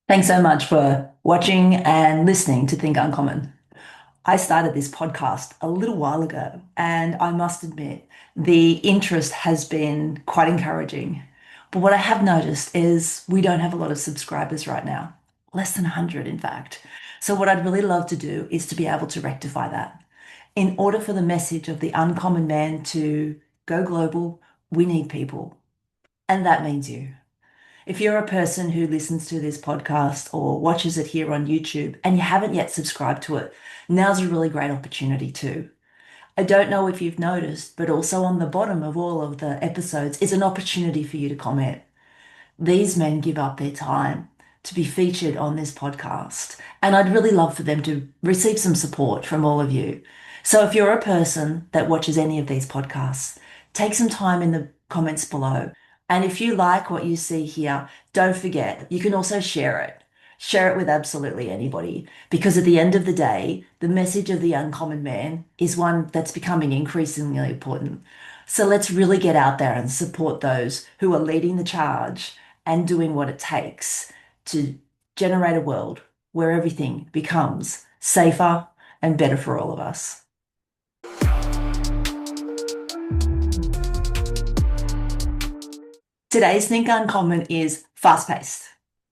Thanks so much for watching and listening to Think Uncommon. I started this podcast a little while ago, and I must admit, the interest has been quite encouraging. But what I have noticed is we don't have a lot of subscribers right now, less than 100, in fact. So, what I'd really love to do is to be able to rectify that. In order for the message of the uncommon man to go global, we need people, and that means you. If you're a person who listens to this podcast or watches it here on YouTube and you haven't yet subscribed to it, now's a really great opportunity too. I don't know if you've noticed, but also on the bottom of all of the episodes is an opportunity for you to comment. These men give up their time to be featured on this podcast, and I'd really love for them to receive some support from all of you. So if you're a person that watches any of these podcasts, take some time in the comments below. And if you like what you see here, don't forget, you can also share it. Share it with absolutely anybody, because at the end of the day, the message of the uncommon man is one that's becoming increasingly important. So let's really get out there and support those who are leading the charge and doing what it takes to generate a world where everything becomes safer and better for all of us. Today's Think Uncommon is fast-paced.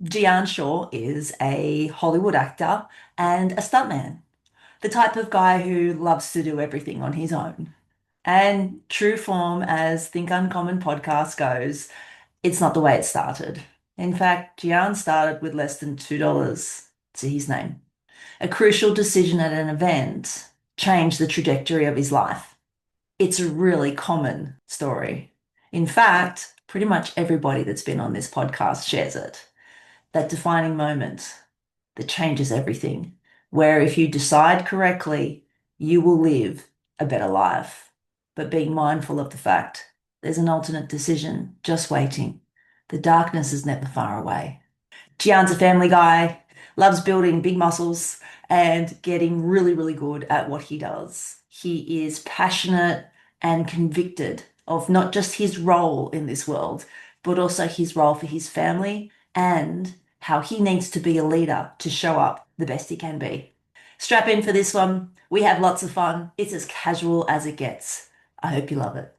Gian is a Hollywood actor and a stuntman, the type of guy who loves to do everything on his own. And true form as Think Uncommon podcast goes, it's not the way it started. In fact, Gian started with less than $2 to his name. A crucial decision at an event changed the trajectory of his life. It's a really common story. In fact, pretty much everybody that's been on this podcast shares it. That defining moment that changes everything, where if you decide correctly, you will live a better life. But being mindful of the fact there's an alternate decision just waiting. The darkness is never far away. Gian's a family guy, loves building big muscles and getting really, really good at what he does. He is passionate and convicted of not just his role in this world, but also his role for his family and how he needs to be a leader to show up the best he can be. Strap in for this one. We have lots of fun. It's as casual as it gets. I hope you love it.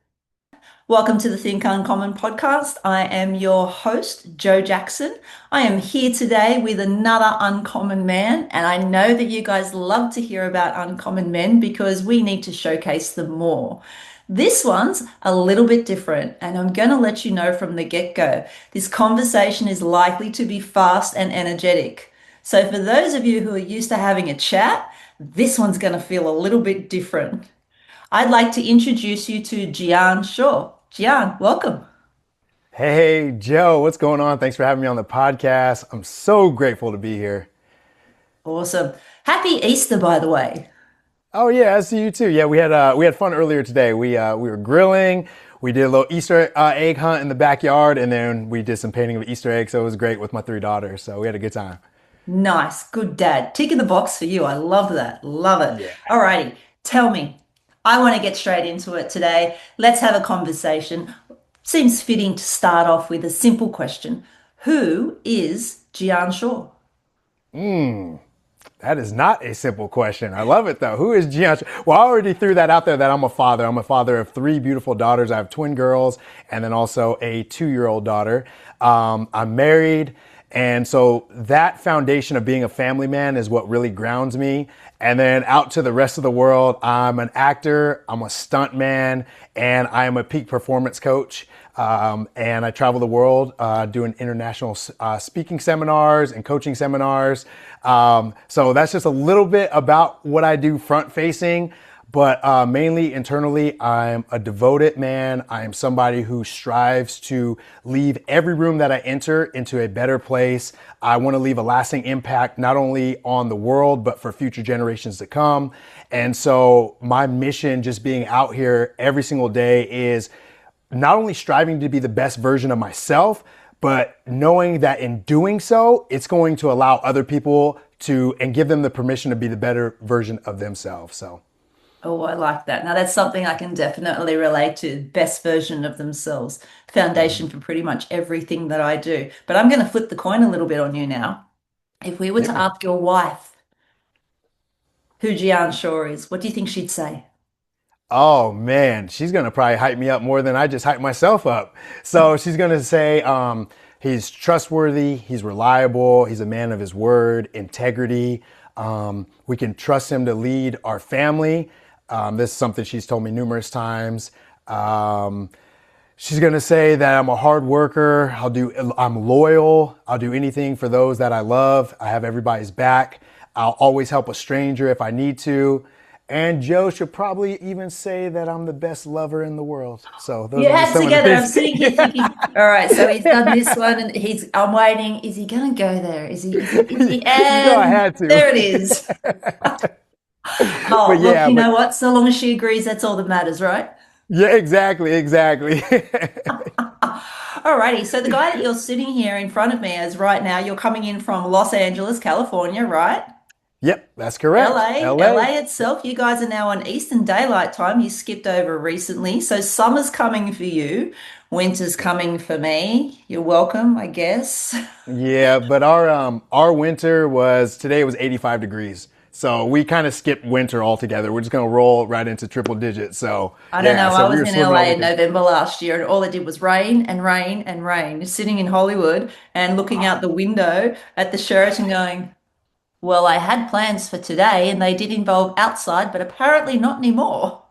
Welcome to the Think Uncommon podcast. I am your host, Joe Jackson. I am here today with another uncommon man, and I know that you guys love to hear about uncommon men because we need to showcase them more. This one's a little bit different, and I'm going to let you know from the get-go. This conversation is likely to be fast and energetic. So for those of you who are used to having a chat, this one's going to feel a little bit different. I'd like to introduce you to Gian. Gian, welcome. Hey, Joe, what's going on? Thanks for having me on the podcast. I'm so grateful to be here. Awesome. Happy Easter, by the way. Oh yeah, I see you too. Yeah, we had fun earlier today. We were grilling. We did a little Easter egg hunt in the backyard, and then we did some painting of Easter eggs. So it was great with my three daughters. So we had a good time. Nice. Good dad. Tick in the box for you. I love that. Love it. Yeah. Alrighty. Tell me. I want to get straight into it today. Let's have a conversation. Seems fitting to start off with a simple question. Who is Gian Shaw? That is not a simple question. I love it though. Who is Gian? Well, I already threw that out there that I'm a father. I'm a father of three beautiful daughters. I have twin girls and then also a 2-year-old daughter. I'm married. And so that foundation of being a family man is what really grounds me. And then out to the rest of the world, I'm an actor, I'm a stunt man, and I am a peak performance coach. And I travel the world doing international speaking seminars and coaching seminars. So that's just a little bit about what I do front facing. But mainly internally, I'm a devoted man. I am somebody who strives to leave every room that I enter into a better place. I want to leave a lasting impact, not only on the world, but for future generations to come. And so my mission just being out here every single day is not only striving to be the best version of myself, but knowing that in doing so, it's going to allow other people to and give them the permission to be the better version of themselves. So. Oh, I like that. Now, that's something I can definitely relate to. Best version of themselves, Mhm. foundation for pretty much everything that I do. But I'm going to flip the coin a little bit on you now. If we were to Yeah. ask your wife who Gian Shaw is, what do you think she'd say? Oh man, she's gonna probably hype me up more than I just hype myself up. So she's gonna say he's trustworthy, he's reliable, he's a man of his word, integrity. We can trust him to lead our family. This is something she's told me numerous times. Um, she's gonna say that I'm a hard worker. I'm loyal. I'll do anything for those that I love. I have everybody's back. I'll always help a stranger if I need to. And Joe should probably even say that I'm the best lover in the world. So those Your are just hands some of the together. I'm things. sitting here thinking, all right, so he's done this one and I'm waiting. Is he gonna go there? Is he? You know I And had to. there it is. Oh, But look, yeah, you but know what? So long as she agrees, that's all that matters, right? yeah, exactly. Alrighty, so the guy that you're sitting here in front of me as right now, you're coming in from Los Angeles, California, right? Yep, that's correct. LA LA. itself, you guys are now on Eastern Daylight Time. You skipped over recently. So summer's coming for you, winter's coming for me. You're welcome, I guess. Yeah, but our winter was today it was 85 degrees. So we kind of skipped winter altogether. We're just gonna roll right into triple digits. So I don't yeah, know. so I we was were in swimming LA all in weekend. November last year, and all it did was rain and rain and rain. Sitting in Hollywood and looking out the window at the Sheraton going, well, I had plans for today and they did involve outside, but apparently not anymore.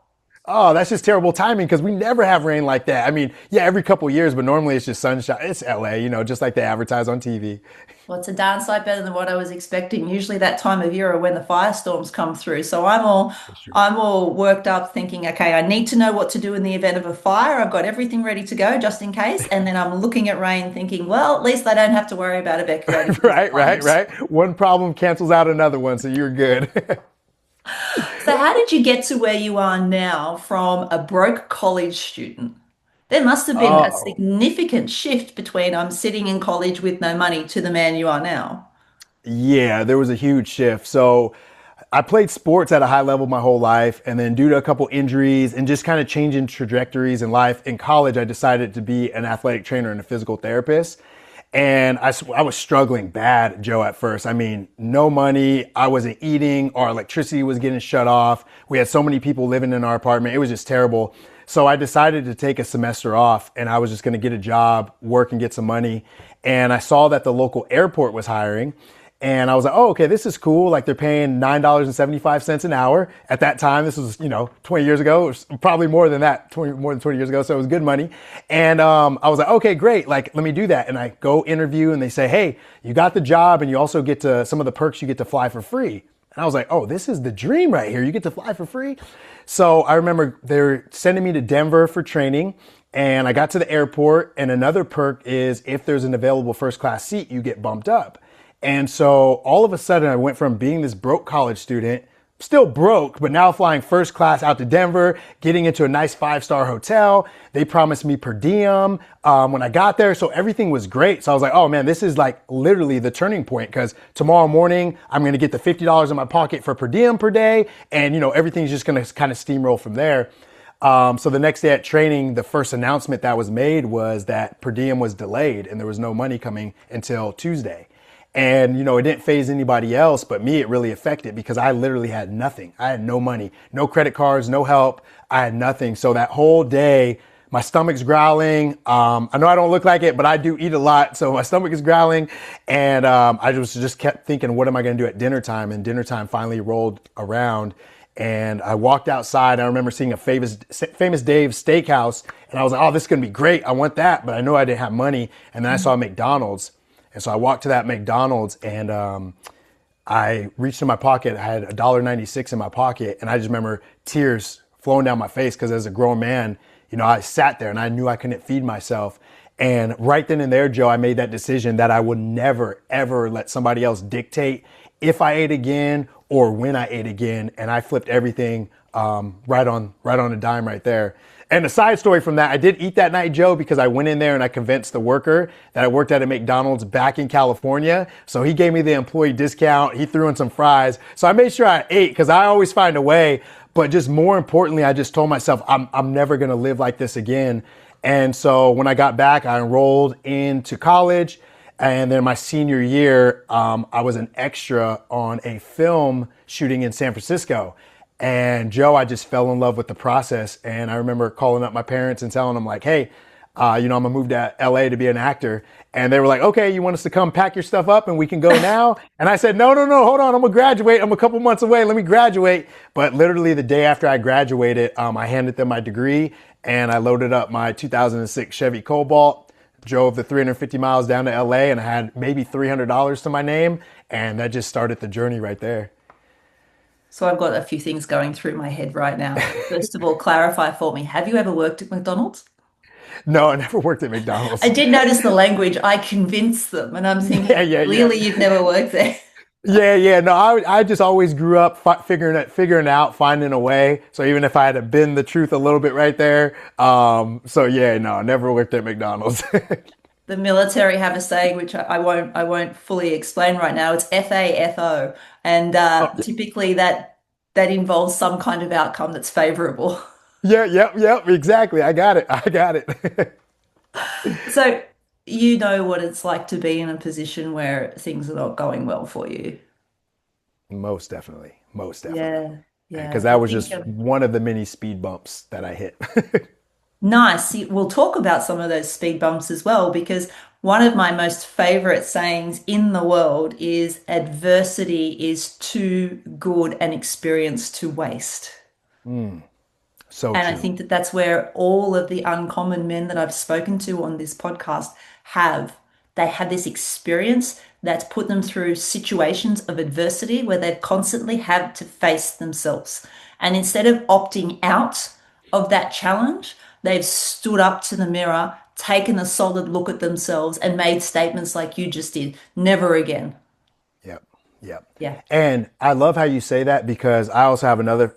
Oh, that's just terrible timing because we never have rain like that. I mean, yeah, every couple years, but normally it's just sunshine. It's LA, just like they advertise on TV. Well, it's a darn sight better than what I was expecting. Usually that time of year are when the firestorms come through. So That's true. I'm all worked up thinking, okay, I need to know what to do in the event of a fire. I've got everything ready to go just in case. And then I'm looking at rain thinking, well, at least I don't have to worry about evacuating these flames. Right. One problem cancels out another one, so you're good. So how did you get to where you are now from a broke college student? There must have been a Oh, significant shift between I'm sitting in college with no money to the man you are now. yeah, there was a huge shift. So I played sports at a high level my whole life. And then, due to a couple injuries and just kind of changing trajectories in life, in college, I decided to be an athletic trainer and a physical therapist. And I was struggling bad, Joe, at first. I mean, no money. I wasn't eating. Our electricity was getting shut off. We had so many people living in our apartment. It was just terrible. So I decided to take a semester off and I was just going to get a job, work and get some money. And I saw that the local airport was hiring. And I was like, oh, okay, this is cool. Like they're paying $9.75 an hour. At that time, this was, 20 years ago, or probably more than that, more than 20 years ago. So it was good money. And I was like, okay, great. Like, let me do that. And I go interview and they say, hey, you got the job and you also get to some of the perks you get to fly for free. And I was like, oh, this is the dream right here. You get to fly for free. So I remember they're sending me to Denver for training. And I got to the airport. And another perk is if there's an available first class seat, you get bumped up. And so all of a sudden, I went from being this broke college student, still broke, but now flying first class out to Denver, getting into a nice 5-star hotel. They promised me per diem when I got there. So everything was great. So I was like, oh man, this is like literally the turning point because tomorrow morning, I'm going to get the $50 in my pocket for per diem per day. And, everything's just going to kind of steamroll from there. So the next day at training, the first announcement that was made was that per diem was delayed and there was no money coming until Tuesday. And, it didn't phase anybody else, but me, it really affected because I literally had nothing. I had no money, no credit cards, no help. I had nothing. So that whole day, my stomach's growling. I know I don't look like it, but I do eat a lot. So my stomach is growling. And I just kept thinking, what am I going to do at dinner time? And dinner time finally rolled around. And I walked outside. I remember seeing a famous Dave's Steakhouse. And I was like, oh, this is going to be great. I want that. But I know I didn't have money. And then I saw McDonald's. And so I walked to that McDonald's and I reached in my pocket. I had $1.96 in my pocket. And I just remember tears flowing down my face because as a grown man, I sat there and I knew I couldn't feed myself. And right then and there, Joe, I made that decision that I would never, ever let somebody else dictate if I ate again or when I ate again. And I flipped everything right on a dime right there. And a side story from that, I did eat that night, Joe, because I went in there and I convinced the worker that I worked at a McDonald's back in California. So he gave me the employee discount. He threw in some fries. So I made sure I ate because I always find a way. But just more importantly, I just told myself, I'm never going to live like this again. And so when I got back, I enrolled into college. And then my senior year, I was an extra on a film shooting in San Francisco. And Joe, I just fell in love with the process. And I remember calling up my parents and telling them like, hey, I'm gonna move to LA to be an actor. And they were like, okay, you want us to come pack your stuff up and we can go now? And I said, no, no, no, hold on. I'm gonna graduate. I'm a couple months away. Let me graduate. But literally the day after I graduated, I handed them my degree and I loaded up my 2006 Chevy Cobalt, drove the 350 miles down to LA, and I had maybe $300 to my name. And that just started the journey right there. So I've got a few things going through my head right now. First of all, clarify for me. Have you ever worked at McDonald's? No, I never worked at I McDonald's. did notice the language. I convinced them, and I'm thinking, Yeah, yeah, yeah. clearly you've never worked there. Yeah, yeah. No, I just always grew up figuring it out, finding a way. So even if I had to bend the truth a little bit right there, so yeah, no, I never worked at McDonald's. The military have a saying which I won't fully explain right now. It's FAFO, and Oh, typically that involves some kind of outcome that's favorable. yeah, yep, yep, exactly. I got it. I got it. So you know what it's like to be in a position where things are not going well for you. Most definitely, most definitely, Yeah, because yeah. that I was think just one of the many speed bumps that I hit. nice. We'll talk about some of those speed bumps as well, because one of my most favorite sayings in the world is adversity is too good an experience to waste. So And I true. think that that's where all of the uncommon men that I've spoken to on this podcast have. They have this experience that's put them through situations of adversity where they've constantly had to face themselves. And instead of opting out of that challenge, they've stood up to the mirror, taken a solid look at themselves, and made statements like you just did. Never again. Yep. Yep. Yeah. And I love how you say that because I also have another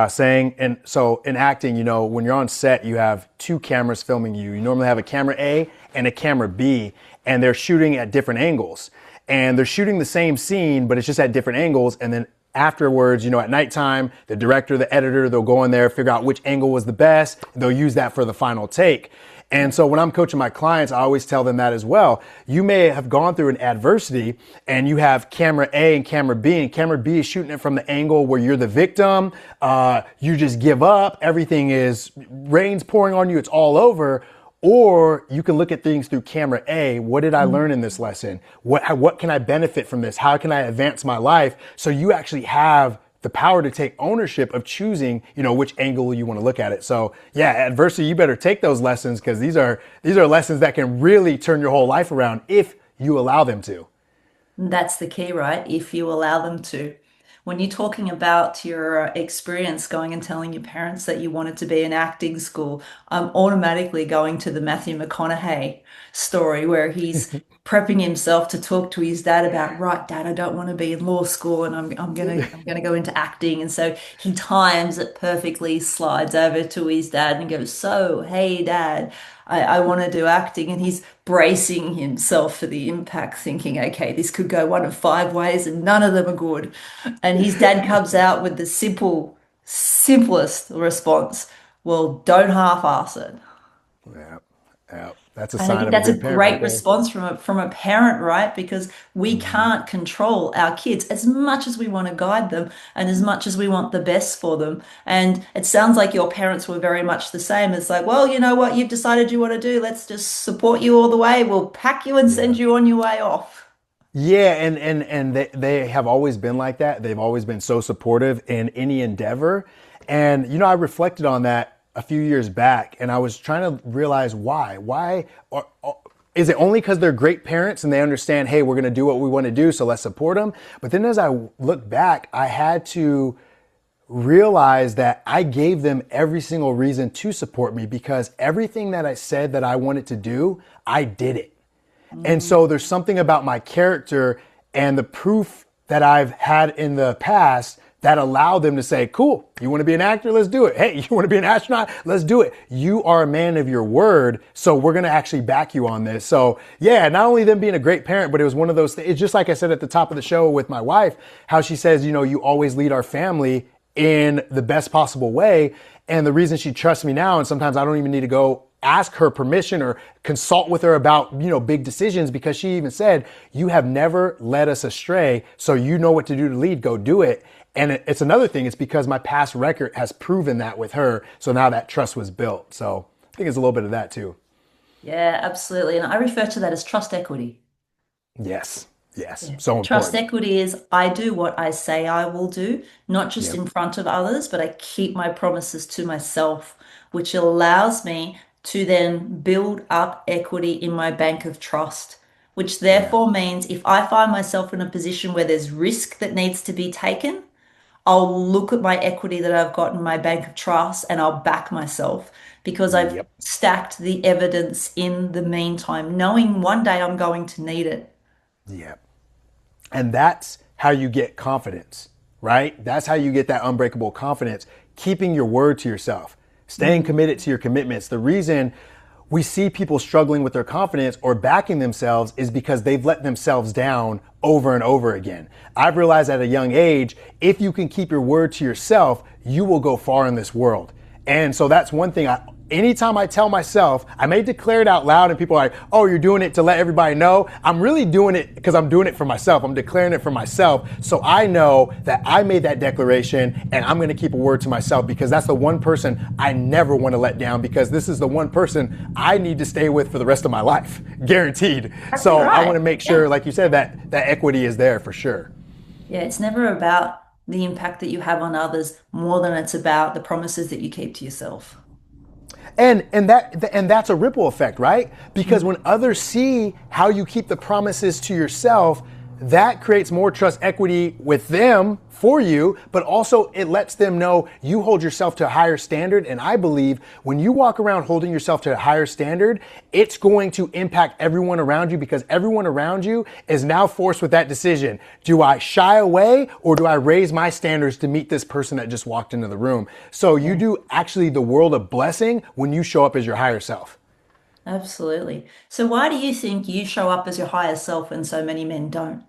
saying. And so in acting, when you're on set, you have two cameras filming you. You normally have a camera A and a camera B, and they're shooting at different angles. And they're shooting the same scene, but it's just at different angles. And then afterwards, at nighttime, the director, the editor, they'll go in there, figure out which angle was the best. They'll use that for the final take. And so when I'm coaching my clients, I always tell them that as well. You may have gone through an adversity and you have camera A and camera B, and camera B is shooting it from the angle where you're the victim. You just give up. Everything is rain's pouring on you. It's all over. Or you can look at things through camera A. What did I learn in this lesson? What can I benefit from this? How can I advance my life? So you actually have the power to take ownership of choosing, which angle you want to look at it. So yeah, adversity, you better take those lessons because these are lessons that can really turn your whole life around if you allow them to. That's the key, right? If you allow them to. When you're talking about your experience going and telling your parents that you wanted to be in acting school, I'm automatically going to the Matthew McConaughey story where he's prepping himself to talk to his dad about, right, Dad, I don't want to be in law school and I'm gonna go into acting. And so he times it perfectly, slides over to his dad and goes, so, hey, Dad, I want to do acting. And he's bracing himself for the impact, thinking, okay, this could go one of five ways and none of them are good. And his dad comes out with the simplest response. Well, don't half-ass it. Yeah, yeah, that's a And I sign think of a that's a good parent right great there. response from a parent, right? Because we Hmm. can't control our kids as much as we want to guide them and as much as we want the best for them. And it sounds like your parents were very much the same. It's like, well, you know what, you've decided you want to do. Let's just support you all the way. We'll pack you and send Yeah. you on your way off. Yeah, and they have always been like that. They've always been so supportive in any endeavor. And I reflected on that a few years back and I was trying to realize why. Why or is it only because they're great parents and they understand, hey, we're going to do what we want to do, so let's support them? But then as I look back, I had to realize that I gave them every single reason to support me because everything that I said that I wanted to do, I did it. And Mm. so there's something about my character and the proof that I've had in the past that allowed them to say, cool, you want to be an actor? Let's do it. Hey, you want to be an astronaut? Let's do it. You are a man of your word. So we're going to actually back you on this. So yeah, not only them being a great parent, but it was one of those things. It's just like I said at the top of the show with my wife, how she says, you always lead our family in the best possible way. And the reason she trusts me now, and sometimes I don't even need to go ask her permission or consult with her about, big decisions, because she even said, you have never led us astray. So you know what to do to lead, go do it. And it's another thing. It's because my past record has proven that with her. So now that trust was built. So I think it's a little bit of that too. Yeah, absolutely. And I refer to that as trust equity. Yes. Yes. Yeah. So Trust important. equity is I do what I say I will do, not just Yep. in front of others, but I keep my promises to myself, which allows me to then build up equity in my bank of trust, which Yeah. therefore means if I find myself in a position where there's risk that needs to be taken, I'll look at my equity that I've got in my bank of trust and I'll back myself because I've Yep. stacked the evidence in the meantime, knowing one day I'm going to need it. Yep. And that's how you get confidence, right? That's how you get that unbreakable confidence, keeping your word to yourself, staying Mm. committed to your commitments. The reason we see people struggling with their confidence or backing themselves is because they've let themselves down over and over again. I've realized at a young age, if you can keep your word to yourself, you will go far in this world. And so that's one thing anytime I tell myself, I may declare it out loud and people are like, oh, you're doing it to let everybody know. I'm really doing it because I'm doing it for myself. I'm declaring it for myself. So I know that I made that declaration and I'm going to keep a word to myself, because that's the one person I never want to let down, because this is the one person I need to stay with for the rest of my life, guaranteed. Exactly So I want right. to make Yeah. sure, like you said, that equity is there for sure. Yeah, it's never about the impact that you have on others more than it's about the promises that you keep to yourself. And that's a ripple effect, right? Because Mm. when others see how you keep the promises to yourself, that creates more trust equity with them for you, but also it lets them know you hold yourself to a higher standard. And I believe when you walk around holding yourself to a higher standard, it's going to impact everyone around you, because everyone around you is now forced with that decision. Do I shy away or do I raise my standards to meet this person that just walked into the room? So you Yeah, do actually the world a blessing when you show up as your higher self. absolutely. So why do you think you show up as your higher self and so many men don't?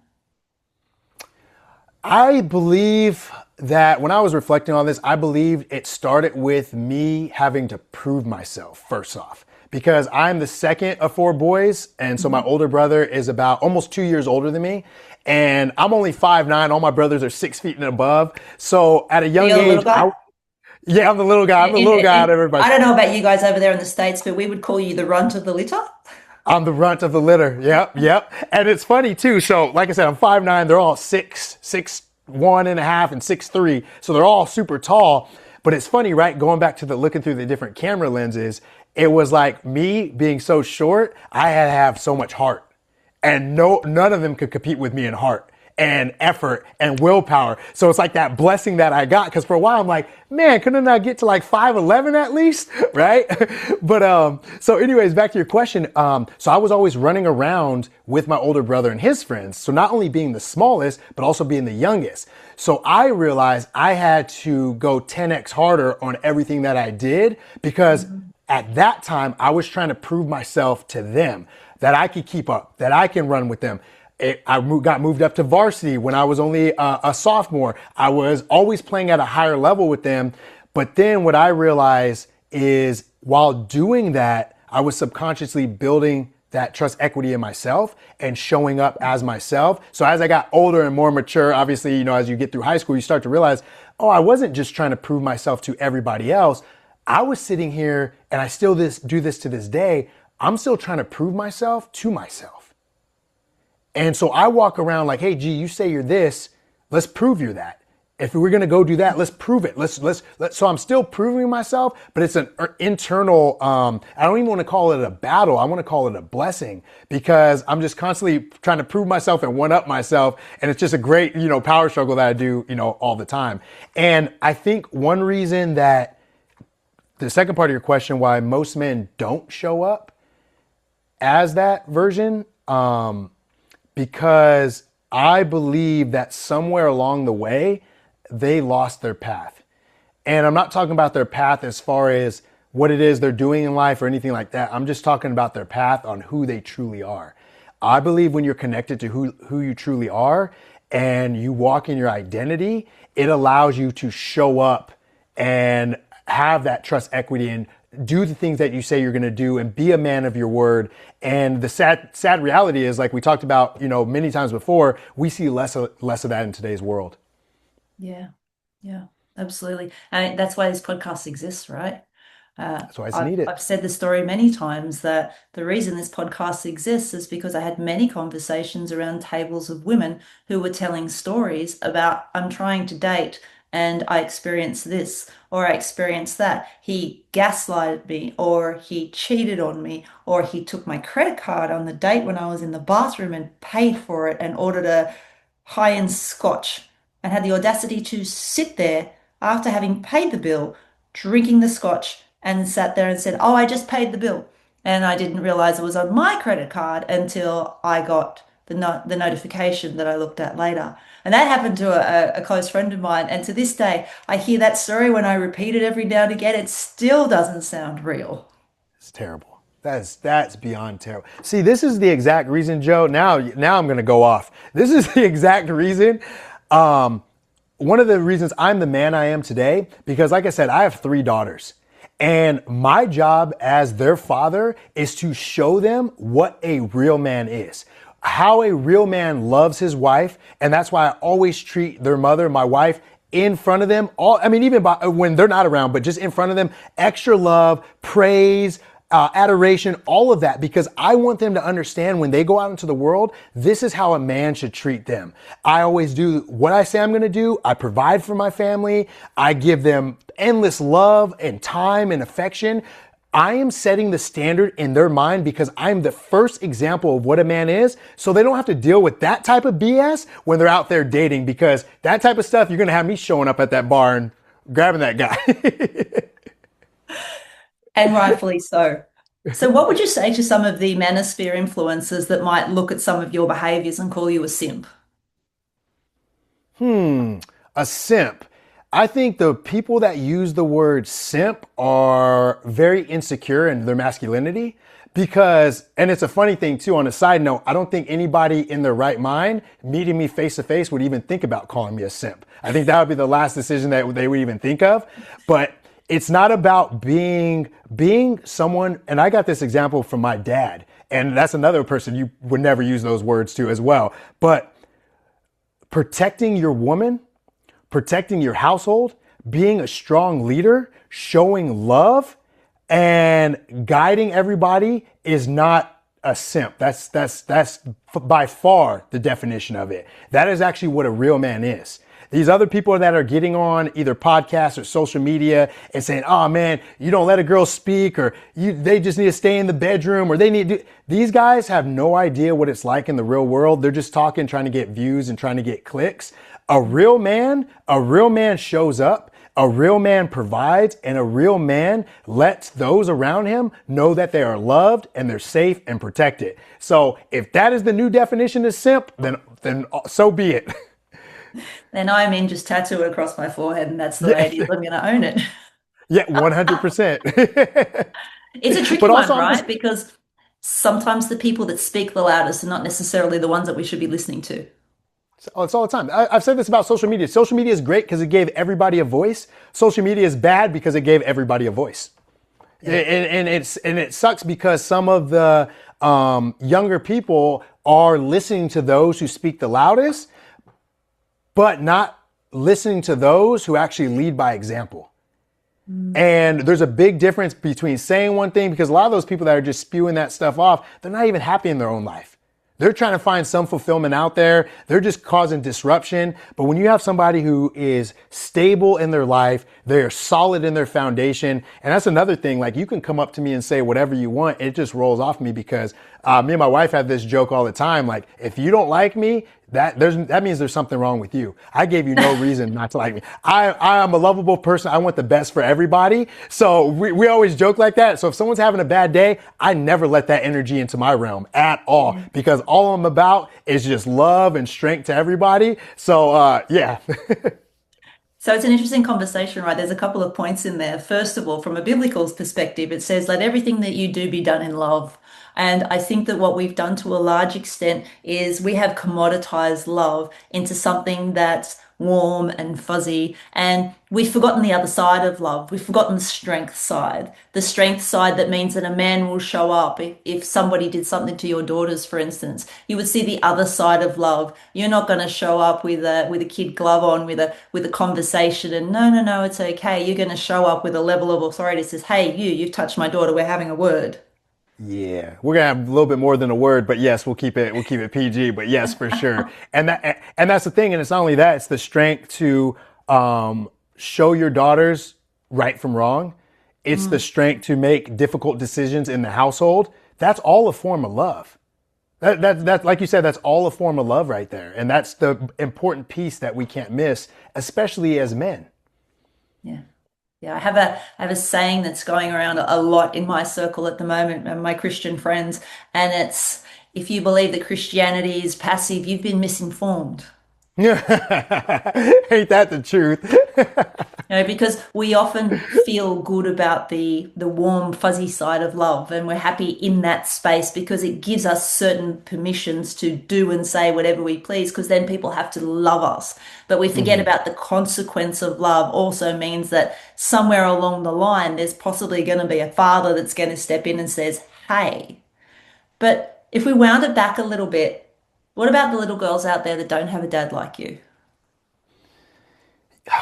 I believe that when I was reflecting on this, I believe it started with me having to prove myself first off, because I'm the second of four boys. And so my Mhm. older brother is about almost 2 years older than me. And I'm only 5'9". All my brothers are 6 feet and above. So at a Are young you a little age, guy? yeah, I'm the little guy. I'm the little guy out of everybody. I don't know about you guys over there in the States, but we would call you the runt of the litter. I'm the runt of the litter. Yep, yep. And it's funny too. So, like I said, I'm 5'9". They're all 6'1.5" and 6'3". So they're all super tall. But it's funny, right? Going back to the looking through the different camera lenses, it was like me being so short, I had to have so much heart. And none of them could compete with me in heart and effort and willpower. So it's like that blessing that I got, because for a while I'm like, man, couldn't I get to like 5'11" at least, right? But so anyways, back to your question. So I was always running around with my older brother and his friends. So not only being the smallest, but also being the youngest. So I realized I had to go 10x harder on everything that I did, because Mhm. at that time I was trying to prove myself to them that I could keep up, that I can run with them. Got moved up to varsity when I was only a sophomore. I was always playing at a higher level with them. But then what I realized is while doing that, I was subconsciously building that trust equity in myself and showing up as myself. So as I got older and more mature, obviously, as you get through high school, you start to realize, oh, I wasn't just trying to prove myself to everybody else. I was sitting here, and I still do this to this day. I'm still trying to prove myself to myself. And so I walk around like, hey, G, you say you're this. Let's prove you're that. If we're gonna go do that, let's prove it. Let's. So I'm still proving myself, but it's an internal. I don't even want to call it a battle. I want to call it a blessing, because I'm just constantly trying to prove myself and one up myself, and it's just a great power struggle that I do all the time. And I think one reason that the second part of your question, why most men don't show up as that version, because I believe that somewhere along the way, they lost their path. And I'm not talking about their path as far as what it is they're doing in life or anything like that. I'm just talking about their path on who they truly are. I believe when you're connected to who you truly are and you walk in your identity, it allows you to show up and have that trust equity and do the things that you say you're going to do and be a man of your word. And the sad reality is, like we talked about, many times before, we see less of that in today's world. Yeah, yeah, absolutely. And that's why this podcast exists, right? That's why it's I've needed. I've said the story many times that the reason this podcast exists is because I had many conversations around tables of women who were telling stories about I'm trying to date and I experienced this or I experienced that. He gaslighted me or he cheated on me or he took my credit card on the date when I was in the bathroom and paid for it and ordered a high-end scotch and had the audacity to sit there after having paid the bill, drinking the scotch, and sat there and said, "Oh, I just paid the bill." And I didn't realize it was on my credit card until I got the notification that I looked at later. And that happened to a close friend of mine. And to this day, I hear that story when I repeat it every now and again. It still doesn't sound real. It's terrible. That's beyond terrible. See, this is the exact reason, Joe. Now I'm going to go off. This is the exact reason. Um, One of the reasons I'm the man I am today, because like I said, I have three daughters. And my job as their father is to show them what a real man is, how a real man loves his wife. And that's why I always treat their mother, my wife, in front of them. Even when they're not around, but just in front of them, extra love, praise, adoration, all of that, because I want them to understand when they go out into the world, this is how a man should treat them. I always do what I say I'm going to do. I provide for my family. I give them endless love and time and affection. I am setting the standard in their mind because I'm the first example of what a man is. So they don't have to deal with that type of BS when they're out there dating, because that type of stuff, you're going to have me showing up at that bar and grabbing that guy. And rightfully so. So, what would you say to some of the manosphere influencers that might look at some of your behaviors and call you a simp? A simp. I think the people that use the word simp are very insecure in their masculinity because, and it's a funny thing too, on a side note, I don't think anybody in their right mind meeting me face to face would even think about calling me a simp. I think that would be the last decision that they would even think of. But it's not about being someone, and I got this example from my dad, and that's another person you would never use those words to as well. But protecting your woman, protecting your household, being a strong leader, showing love, and guiding everybody is not a simp. That's by far the definition of it. That is actually what a real man is. These other people that are getting on either podcasts or social media and saying, "Oh man, you don't let a girl speak," or they just need to stay in the bedroom, or they need to. These guys have no idea what it's like in the real world. They're just talking, trying to get views and trying to get clicks. A real man shows up. A real man provides, and a real man lets those around him know that they are loved and they're safe and protected. So if that is the new definition of simp, then so be it. Then I'm in, just tattoo it across my forehead, and that's the way it is. I'm going to own it. Yeah, 100%. It's a tricky But also, one, I'm just, right? Because sometimes the people that speak the loudest are not necessarily the ones that we should be listening to. it's all the time. I've said this about social media. Social media is great because it gave everybody a voice. Social media is bad because it gave everybody a voice. Yeah. And it sucks because some of the younger people are listening to those who speak the loudest, but not listening to those who actually lead by example. And there's a big difference between saying one thing, because a lot of those people that are just spewing that stuff off, they're not even happy in their own life. They're trying to find some fulfillment out there. They're just causing disruption. But when you have somebody who is stable in their life, they're solid in their foundation. And that's another thing. Like, you can come up to me and say whatever you want. It just rolls off me because me and my wife have this joke all the time. Like, if you don't like me, that means there's something wrong with you. I gave you no reason not to like me. I am a lovable person. I want the best for everybody. So we always joke like that. So if someone's having a bad day, I never let that energy into my realm at all, because all I'm about is just love and strength to everybody. So yeah. So it's an interesting conversation, right? There's a couple of points in there. First of all, from a biblical perspective, it says, let everything that you do be done in love. And I think that what we've done to a large extent is we have commoditized love into something that's warm and fuzzy. And we've forgotten the other side of love. We've forgotten the strength side that means that a man will show up. If somebody did something to your daughters, for instance, you would see the other side of love. You're not going to show up with a kid glove on, with a conversation and no, no, no, it's okay. You're going to show up with a level of authority that says, hey, you've touched my daughter. We're having a word. Yeah, we're gonna have a little bit more than a word, but yes, we'll keep it PG. But yes, for sure, and that's the thing, and it's not only that; it's the strength to show your daughters right from wrong. It's the strength to make difficult decisions in the household. That's all a form of love. That like you said, that's all a form of love right there, and that's the important piece that we can't miss, especially as men. Yeah. Yeah, I have a saying that's going around a lot in my circle at the moment, and my Christian friends, and it's if you believe that Christianity is passive, you've been misinformed. Ain't that the truth? Because we often feel good about the warm, fuzzy side of love, and we're happy in that space because it gives us certain permissions to do and say whatever we please, because then people have to love us. But we forget Hmm. about the consequence of love also means that somewhere along the line, there's possibly going to be a father that's going to step in and says, "Hey." But if we wound it back a little bit, what about the little girls out there that don't have a dad like you?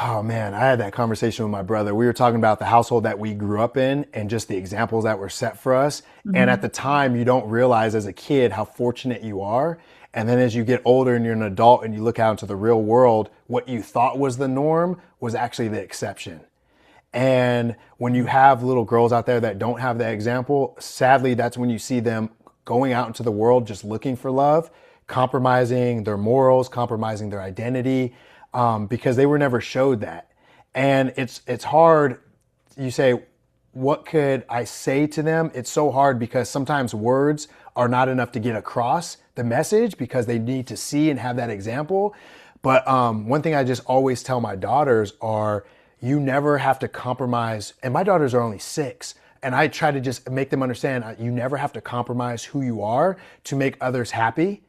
Oh man, I had that conversation with my brother. We were talking about the household that we grew up in and just the examples that were set for us. And at Mhm. the time, you don't realize as a kid how fortunate you are. And then as you get older and you're an adult and you look out into the real world, what you thought was the norm was actually the exception. And when you have little girls out there that don't have that example, sadly, that's when you see them going out into the world just looking for love, compromising their morals, compromising their identity, because they were never showed that. And it's hard. You say, what could I say to them? It's so hard because sometimes words are not enough to get across the message because they need to see and have that example. But one thing I just always tell my daughters are you never have to compromise. And my daughters are only 6. And I try to just make them understand you never have to compromise who you are to make others happy.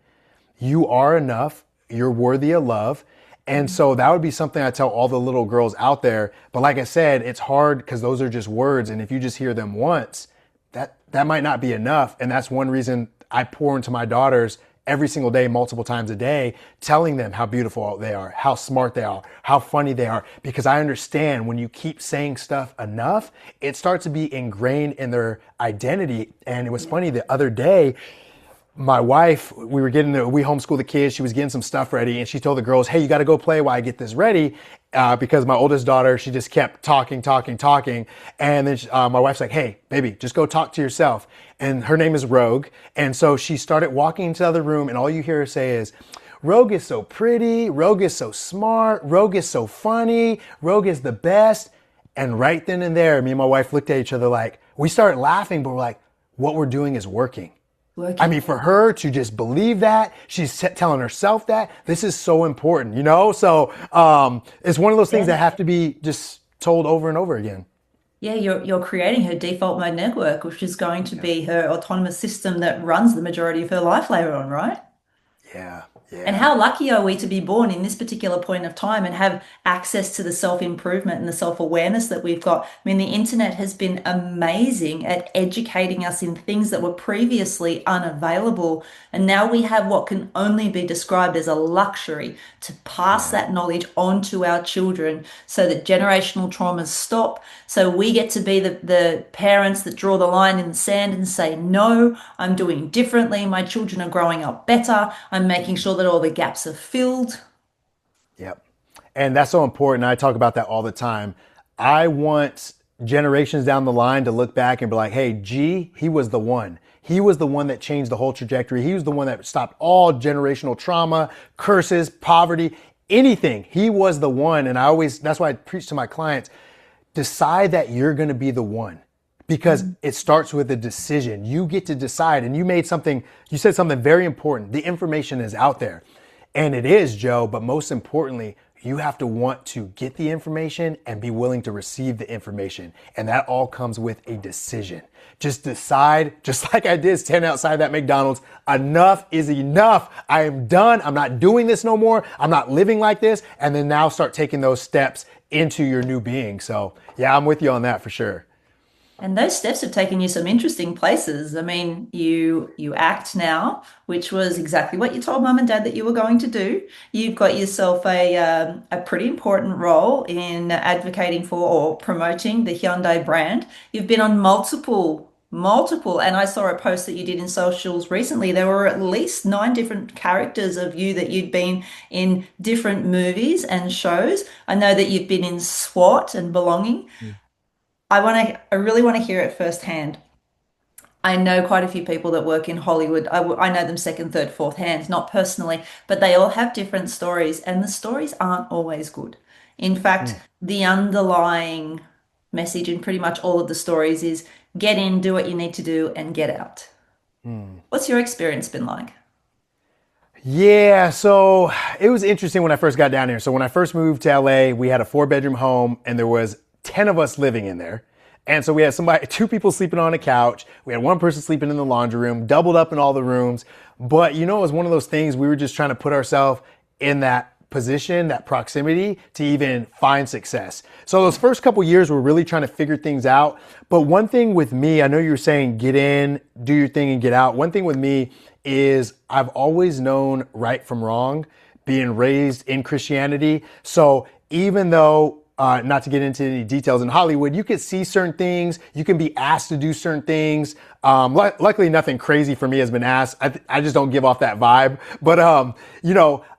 You are enough. You're worthy of love. And so that would be something I tell all the little girls out there. But like I said, it's hard because those are just words. And if you just hear them once, that might not be enough. And that's one reason I pour into my daughters every single day, multiple times a day, telling them how beautiful they are, how smart they are, how funny they are. Because I understand when you keep saying stuff enough, it starts to be ingrained in their identity. And it was funny the other day, my wife, we homeschool the kids. She was getting some stuff ready and she told the girls, hey, you got to go play while I get this ready. Because my oldest daughter, she just kept talking, talking, talking. And then my wife's like, hey, baby, just go talk to yourself. And her name is Rogue. And so she started walking into the other room and all you hear her say is, Rogue is so pretty. Rogue is so smart. Rogue is so funny. Rogue is the best. And right then and there, me and my wife looked at each other like, we started laughing, but we're like, what we're doing is working. I Working. mean, for her to just believe that, she's telling herself that, this is so important, you know? So it's one of those things Yeah. that have to be just told over and over again. Yeah, you're creating her default mode network, which is going to Yeah. be her autonomous system that runs the majority of her life later on, right? Yeah. And Yeah. how lucky are we to be born in this particular point of time and have access to the self-improvement and the self-awareness that we've got? I mean, the internet has been amazing at educating us in things that were previously unavailable. And now we have what can only be described as a luxury to pass Yeah. that knowledge on to our children so that generational traumas stop. So we get to be the parents that draw the line in the sand and say, no, I'm doing differently. My children are growing up better. I'm making sure that all the gaps are filled. Yep. And that's so important. I talk about that all the time. I want generations down the line to look back and be like, hey, G, he was the one. He was the one that changed the whole trajectory. He was the one that stopped all generational trauma, curses, poverty, anything. He was the one. And that's why I preach to my clients, decide that you're going to be the one because it starts with a decision. You get to decide. And you said something very important. The information is out there. And it is, Joe, but most importantly, you have to want to get the information and be willing to receive the information. And that all comes with a decision. Just decide, just like I did standing outside that McDonald's, enough is enough. I am done. I'm not doing this no more. I'm not living like this. And then now start taking those steps into your new being. So yeah, I'm with you on that for sure. And those steps have taken you some interesting places. I mean, you act now, which was exactly what you told mum and dad that you were going to do. You've got yourself a pretty important role in advocating for or promoting the Hyundai brand. You've been on multiple, and I saw a post that you did in socials recently. There were at least 9 different characters of you that you'd been in different movies and shows. I know that you've been in SWAT and Belonging. I really want to hear it firsthand. I know quite a few people that work in Hollywood. I know them second, third, fourth hands, not personally, but they all have different stories, and the stories aren't always good. In fact, the underlying message in pretty much all of the stories is get in, do what you need to do, and get out. What's your experience been like? Yeah, so it was interesting when I first got down here. So when I first moved to LA, we had a 4 bedroom home and there was 10 of us living in there. And so we had somebody, 2 people sleeping on a couch. We had one person sleeping in the laundry room, doubled up in all the rooms. But you know, it was one of those things we were just trying to put ourselves in that position, that proximity to even find success. So those first couple years were really trying to figure things out. But one thing with me, I know you were saying get in, do your thing and get out. One thing with me is I've always known right from wrong, being raised in Christianity. So even though not to get into any details in Hollywood, you can see certain things, you can be asked to do certain things. Luckily, nothing crazy for me has been asked. I just don't give off that vibe. But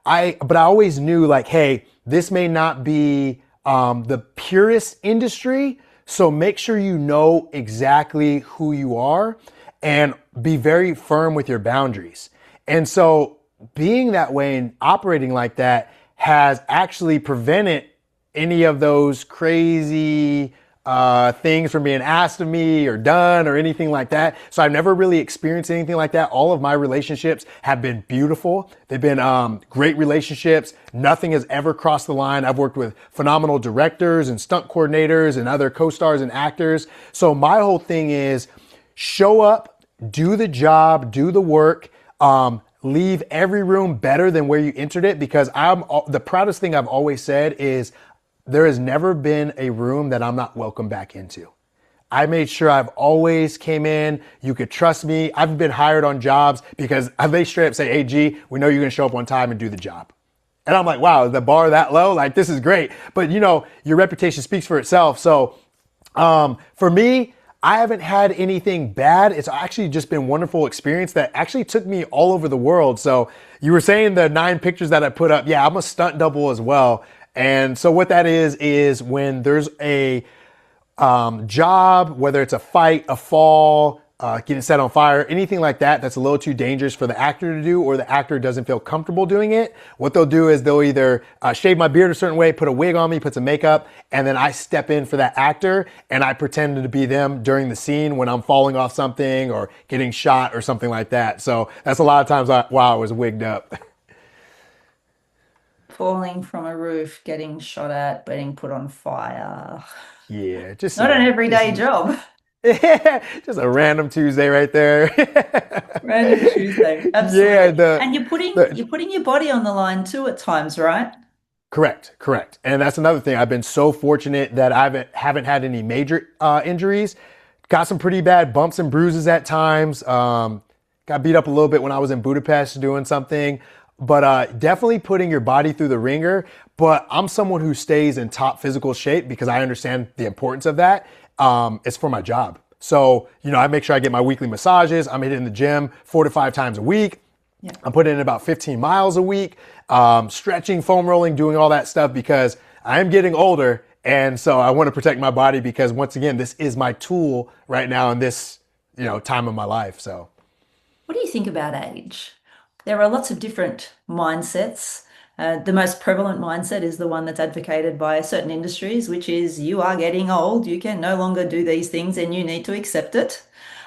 but I always knew like, hey, this may not be the purest industry, so make sure you know exactly who you are and be very firm with your boundaries. And so being that way and operating like that has actually prevented any of those crazy things from being asked of me or done or anything like that. So I've never really experienced anything like that. All of my relationships have been beautiful. They've been great relationships. Nothing has ever crossed the line. I've worked with phenomenal directors and stunt coordinators and other co-stars and actors. So my whole thing is show up, do the job, do the work, leave every room better than where you entered it, because the proudest thing I've always said is there has never been a room that I'm not welcome back into. I made sure I've always came in. You could trust me. I've been hired on jobs because they straight up say, hey, G, we know you're going to show up on time and do the job. And I'm like, wow, the bar that low? Like, this is great. But you know, your reputation speaks for itself. So for me, I haven't had anything bad. It's actually just been a wonderful experience that actually took me all over the world. So you were saying the 9 pictures that I put up. Yeah, I'm a stunt double as well. And so what that is when there's a job, whether it's a fight, a fall, getting set on fire, anything like that, that's a little too dangerous for the actor to do, or the actor doesn't feel comfortable doing it. What they'll do is they'll either shave my beard a certain way, put a wig on me, put some makeup, and then I step in for that actor and I pretend to be them during the scene when I'm falling off something or getting shot or something like that. So that's a lot of times while I was wigged up. Falling from a roof, getting shot at, getting put on fire. Yeah, just, Not an just, everyday job. just a random Tuesday right there. Random Tuesday. Yeah, Absolutely. And the, you're putting your body on the line too at times, right? correct. And that's another thing. I've been so fortunate that I haven't had any major injuries. Got some pretty bad bumps and bruises at times. Got beat up a little bit when I was in Budapest doing something. But definitely putting your body through the ringer. But I'm someone who stays in top physical shape because I understand the importance of that. It's for my job. So, I make sure I get my weekly massages. I'm hitting the gym 4 to 5 times a week. Yeah. I'm putting in about 15 miles a week, stretching, foam rolling, doing all that stuff because I am getting older. And so I want to protect my body because once again, this is my tool right now in this, time of my life. So. What do you think about age? There are lots of different mindsets. The most prevalent mindset is the one that's advocated by certain industries, which is you are getting old, you can no longer do these things, and you need to accept it.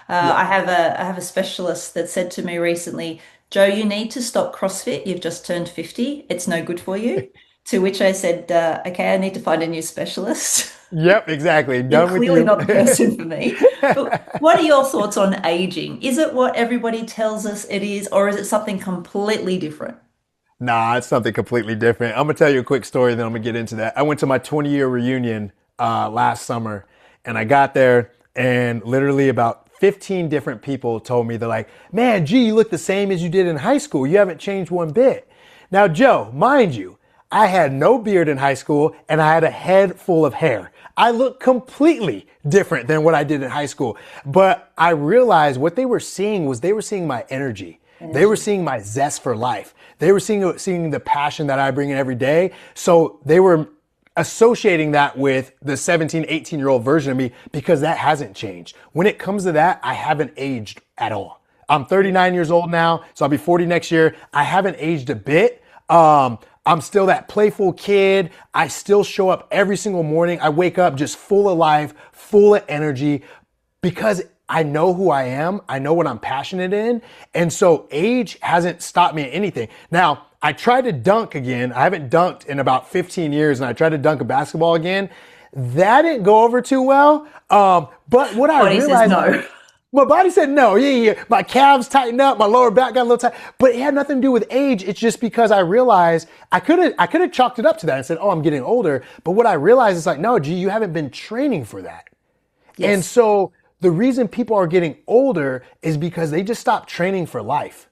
Yeah. I have a specialist that said to me recently, Joe, you need to stop CrossFit. You've just turned 50. It's no good for you. To which I said, okay, I need to find a new specialist. Yep, exactly. You're Done with clearly you. not the person for me. But what are your thoughts on aging? Is it what everybody tells us it is, or is it something completely different? Nah, it's something completely different. I'm gonna tell you a quick story, then I'm gonna get into that. I went to my 20-year reunion last summer, and I got there, and literally about 15 different people told me they're like, "Man, gee, you look the same as you did in high school. You haven't changed one bit." Now, Joe, mind you, I had no beard in high school, and I had a head full of hair. I look completely different than what I did in high school. But I realized what they were seeing was they were seeing my energy. They were Energy. seeing my zest for life. They were seeing the passion that I bring in every day. So they were associating that with the 17, 18-year-old version of me because that hasn't changed. When it comes to that, I haven't aged at all. I'm 39 years old now, so I'll be 40 next year. I haven't aged a bit. I'm still that playful kid. I still show up every single morning. I wake up just full of life, full of energy because I know who I am. I know what I'm passionate in. And so age hasn't stopped me at anything. Now, I tried to dunk again. I haven't dunked in about 15 years and I tried to dunk a basketball again. That didn't go over too well. But what I Body says realized no. my body said no. Yeah. My calves tightened up. My lower back got a little tight. But it had nothing to do with age. It's just because I realized I could have chalked it up to that and said, oh, I'm getting older. But what I realized is like, no, gee, you haven't been training for that. And Yes. so the reason people are getting older is because they just stopped training for life.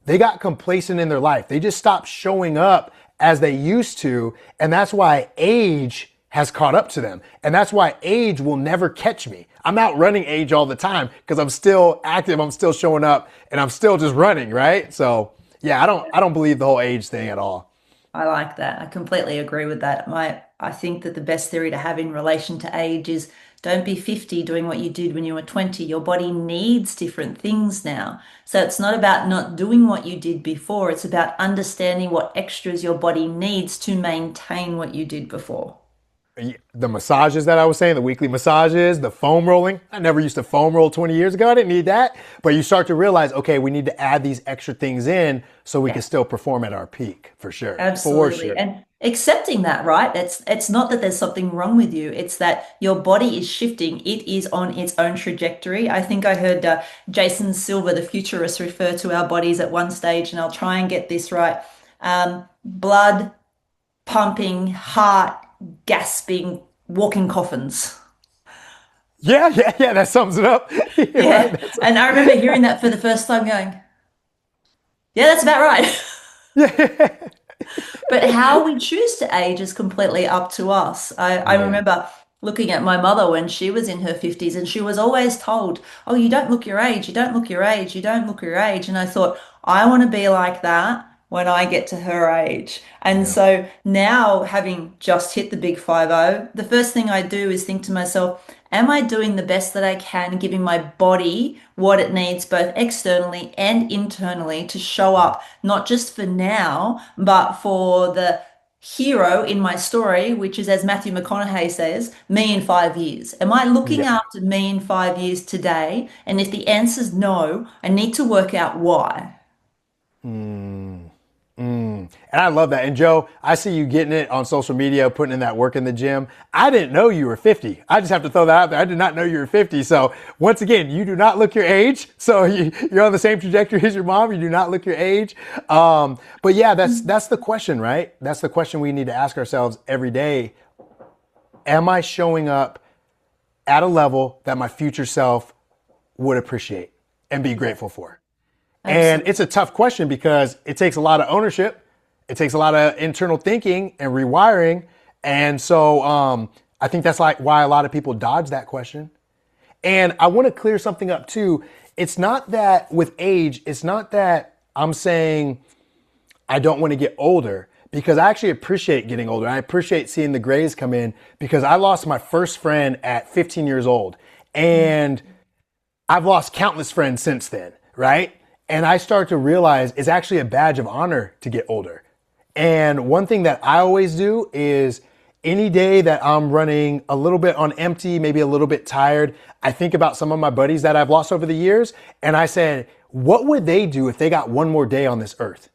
They got complacent in their life. They just stopped showing up as they used to. And that's why age has caught up to them. And that's why age will never catch me. I'm out running age all the time because I'm still active. I'm still showing up and I'm still just running, right? So yeah, I don't believe the whole age thing at all. I like that. I completely agree with that. I think that the best theory to have in relation to age is don't be 50 doing what you did when you were 20. Your body needs different things now. So it's not about not doing what you did before. It's about understanding what extras your body needs to maintain what you did before. The massages that I was saying, the weekly massages, the foam rolling. I never used to foam roll 20 years ago. I didn't need that. But you start to realize, okay, we need to add these extra things in so we can Yeah. still perform at our peak for sure. For Absolutely. sure. And accepting that, right? It's not that there's something wrong with you. It's that your body is shifting. It is on its own trajectory. I think I heard Jason Silver, the futurist, refer to our bodies at one stage, and I'll try and get this right. Blood pumping, heart gasping, walking coffins. Yeah. That sums it up. Right? Yeah. And I remember hearing that for the first time going, yeah, that's about right. Yeah. But how we choose to age is completely up to us. I Yeah. remember looking at my mother when she was in her 50s and she was always told, oh, you don't look your age, you don't look your age, you don't look your age. And I thought, I want to be like that when I get to her age. And Yeah. so now, having just hit the big 50, the first thing I do is think to myself, am I doing the best that I can, giving my body what it needs, both externally and internally, to show up, not just for now, but for the hero in my story, which is, as Matthew McConaughey says, me in 5 years? Am I looking Yeah. after me in 5 years today? And if the answer is no, I need to work out why. And I love that. And Joe, I see you getting it on social media, putting in that work in the gym. I didn't know you were 50. I just have to throw that out there. I did not know you were 50. So once again, you do not look your age. So you're on the same trajectory as your mom. You do not look your age. But yeah, that's the question, right? That's the question we need to ask ourselves every day. Am I showing up at a level that my future self would appreciate and be Yeah, grateful for? And absolutely. it's a tough question because it takes a lot of ownership. It takes a lot of internal thinking and rewiring. And so I think that's like why a lot of people dodge that question. And I want to clear something up too. It's not that with age, it's not that I'm saying I don't want to get older because I actually appreciate getting older. I appreciate seeing the grays come in because I lost my first friend at 15 years old. And I've lost countless friends since then, right? And I start to realize it's actually a badge of honor to get older. And one thing that I always do is any day that I'm running a little bit on empty, maybe a little bit tired, I think about some of my buddies that I've lost over the years. And I said, what would they do if they got one more day on this earth?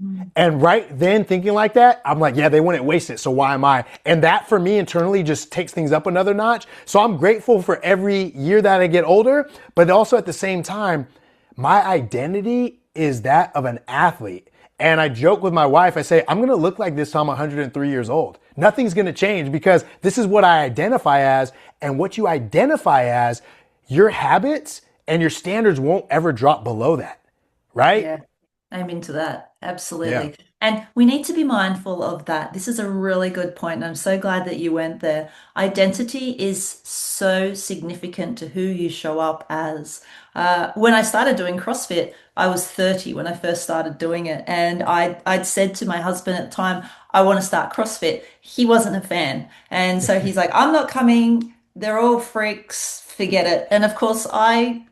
Mm. And right then, thinking like that, I'm like, yeah, they wouldn't waste it. So why am I? And that for me internally just takes things up another notch. So I'm grateful for every year that I get older, but also at the same time, my identity is that of an athlete. And I joke with my wife, I say, I'm gonna look like this till I'm 103 years old. Nothing's gonna change because this is what I identify as. And what you identify as, your habits and your standards won't ever drop below that, right? Yeah, I'm into that. Yeah. Absolutely. And we need to be mindful of that. This is a really good point, and I'm so glad that you went there. Identity is so significant to who you show up as. When I started doing CrossFit, I was 30 when I first started doing it, and I'd said to my husband at the time, I want to start CrossFit. He wasn't a fan, and so he's like, I'm not coming. They're all freaks. Forget it. And of course, I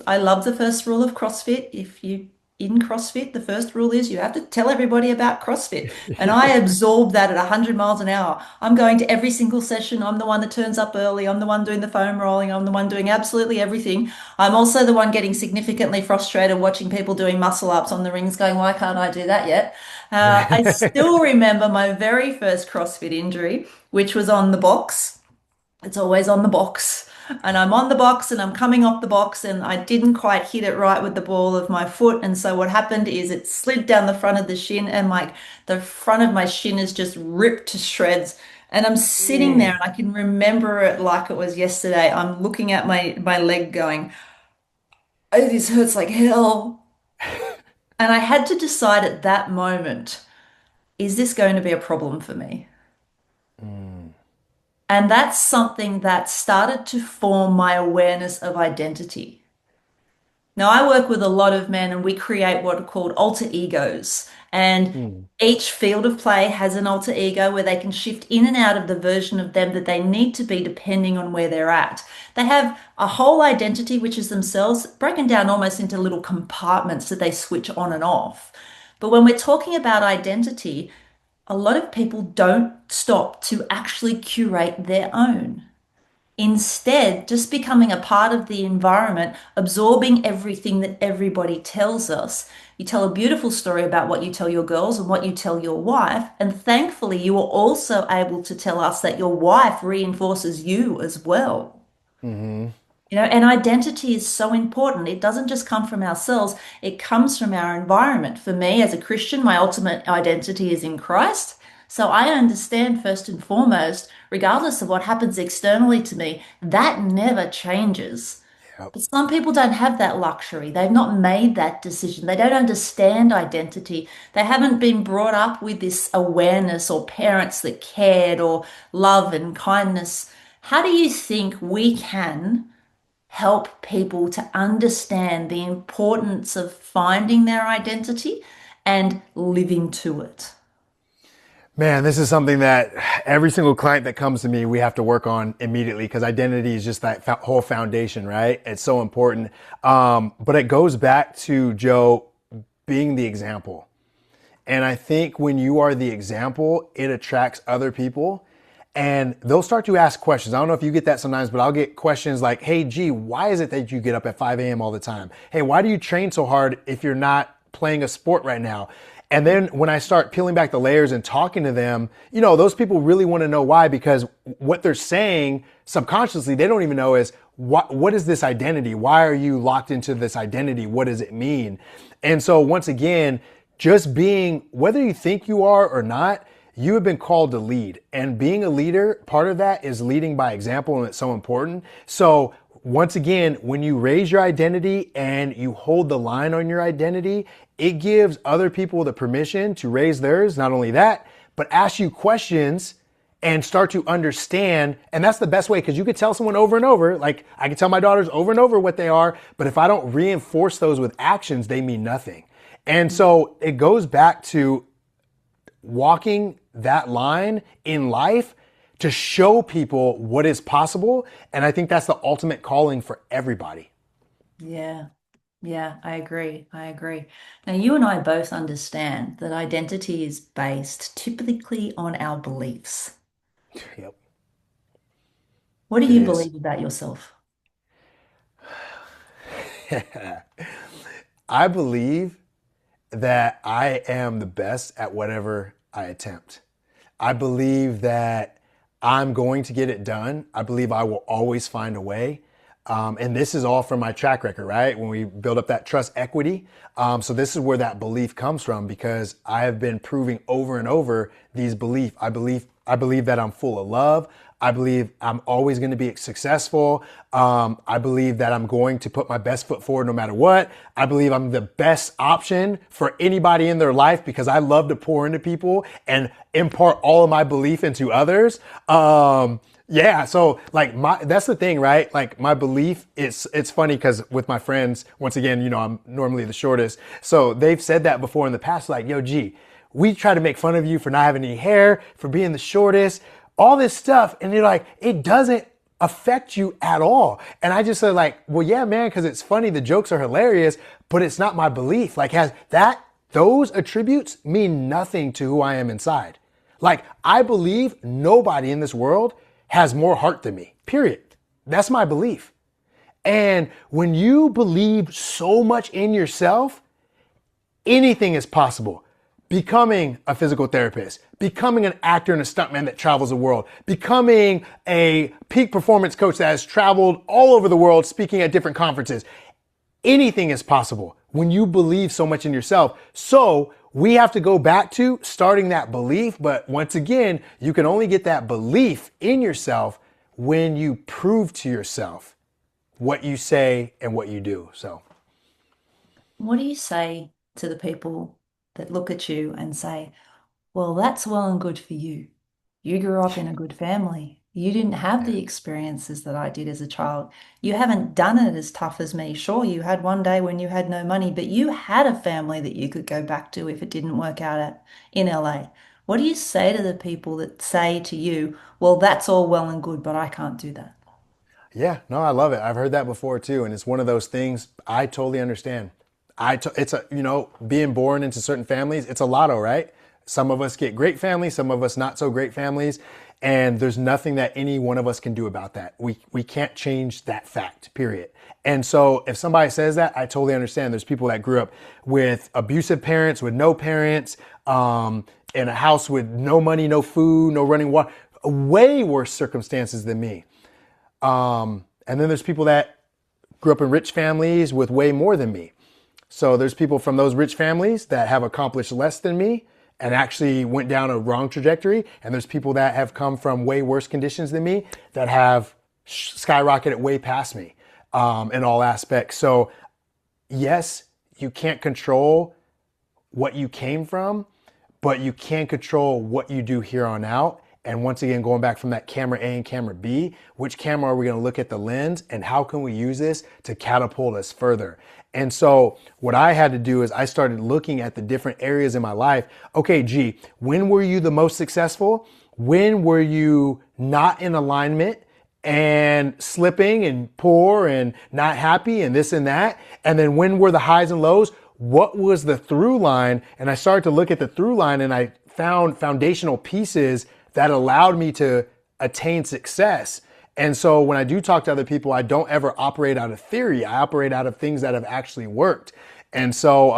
love the first rule of CrossFit. If you in CrossFit, the first rule is you have to tell everybody about CrossFit. And I absorb that at 100 miles an hour. I'm going to every single session. I'm the one that turns up early. I'm the one doing the foam rolling. I'm the one doing absolutely everything. I'm also the one getting significantly frustrated watching people doing muscle ups on the rings going, why can't I do that yet? I still remember my very first CrossFit injury, which was on the box. It's always on the box. And I'm on the box and I'm coming off the box and I didn't quite hit it right with the ball of my foot. And so what happened is it slid down the front of the shin and like the front of my shin is just ripped to shreds. And I'm sitting there and I can remember it like it was yesterday. I'm looking at my leg going, oh, this hurts like hell. And I had to decide at that moment, is this going to be a problem for me? And that's something that started to form my awareness of identity. Now, I work with a lot of men and we create what are called alter egos. And Mm. each field of play has an alter ego where they can shift in and out of the version of them that they need to be depending on where they're at. They have a whole identity, which is themselves, broken down almost into little compartments that they switch on and off. But when we're talking about identity, a lot of people don't stop to actually curate their own. Instead, just becoming a part of the environment, absorbing everything that everybody tells us. You tell a beautiful story about what you tell your girls and what you tell your wife. And thankfully, you are also able to tell us that your wife reinforces you as well. Hmm. And identity is so important. It doesn't just come from ourselves, it comes from our environment. For me, as a Christian, my ultimate identity is in Christ. So I understand first and foremost, regardless of what happens externally to me, that never changes. Yep. But some people don't have that luxury. They've not made that decision. They don't understand identity. They haven't been brought up with this awareness or parents that cared or love and kindness. How do you think we can help people to understand the importance of finding their identity and living to it? Man, this is something that every single client that comes to me, we have to work on immediately because identity is just that whole foundation, right? It's so important. But it goes back to Joe being the example. And I think when you are the example, it attracts other people and they'll start to ask questions. I don't know if you get that sometimes, but I'll get questions like, hey, G, why is it that you get up at 5 a.m. all the time? Hey, why do you train so hard if you're not playing a sport right now? And then when I start peeling back the layers and talking to them, those people really want to know why, because what they're saying subconsciously, they don't even know is what is this identity? Why are you locked into this identity? What does it mean? And so once again, just being, whether you think you are or not, you have been called to lead. And being a leader, part of that is leading by example, and it's so important. So once again, when you raise your identity and you hold the line on your identity, it gives other people the permission to raise theirs. Not only that, but ask you questions and start to understand. And that's the best way, because you could tell someone over and over, like I can tell my daughters over and over what they are, but if I don't reinforce those with actions, they mean nothing. And so it goes back to walking that line in life to show people what is possible. And I think that's the ultimate calling for everybody. Yeah, yeah, I agree. I agree. Now, you and I both understand that identity is based typically on our beliefs. Yep, What do it you is. believe about yourself? I believe that I am the best at whatever I attempt. I believe that I'm going to get it done. I believe I will always find a way. And this is all from my track record, right? When we build up that trust equity. So this is where that belief comes from because I have been proving over and over these beliefs. I believe that I'm full of love. I believe I'm always going to be successful. I believe that I'm going to put my best foot forward no matter what. I believe I'm the best option for anybody in their life because I love to pour into people and impart all of my belief into others. Yeah, so like that's the thing, right? Like my belief, it's funny because with my friends, once again, I'm normally the shortest. So they've said that before in the past, like, yo, G, we try to make fun of you for not having any hair, for being the shortest, all this stuff. And they're like, it doesn't affect you at all. And I just said like, well, yeah, man, because it's funny. The jokes are hilarious, but it's not my belief. Like has that, those attributes mean nothing to who I am inside. Like I believe nobody in this world has more heart than me, period. That's my belief. And when you believe so much in yourself, anything is possible. Becoming a physical therapist, becoming an actor and a stuntman that travels the world, becoming a peak performance coach that has traveled all over the world speaking at different conferences. Anything is possible when you believe so much in yourself. So we have to go back to starting that belief. But once again, you can only get that belief in yourself when you prove to yourself what you say and what you do. So, What do you say to the people that look at you and say, well, that's well and good for you. You grew up in a good family. You didn't have yeah. the experiences that I did as a child. You haven't done it as tough as me. Sure, you had one day when you had no money, but you had a family that you could go back to if it didn't work out in LA. What do you say to the people that say to you, well, that's all well and good, but I can't do that? Yeah, no, I love it. I've heard that before too, and it's one of those things I totally understand. It's a being born into certain families, it's a lotto, right? Some of us get great families, some of us not so great families, and there's nothing that any one of us can do about that. We can't change that fact, period. And so if somebody says that, I totally understand. There's people that grew up with abusive parents, with no parents, in a house with no money, no food, no running water, way worse circumstances than me. And then there's people that grew up in rich families with way more than me. So there's people from those rich families that have accomplished less than me and actually went down a wrong trajectory. And there's people that have come from way worse conditions than me that have skyrocketed way past me in all aspects. So yes, you can't control what you came from, but you can control what you do here on out. And once again, going back from that camera A and camera B, which camera are we going to look at the lens and how can we use this to catapult us further? And so what I had to do is I started looking at the different areas in my life. Okay, G, when were you the most successful? When were you not in alignment and slipping and poor and not happy and this and that? And then when were the highs and lows? What was the through line? And I started to look at the through line and I found foundational pieces that allowed me to attain success. And so when I do talk to other people, I don't ever operate out of theory. I operate out of things that have actually worked. And so,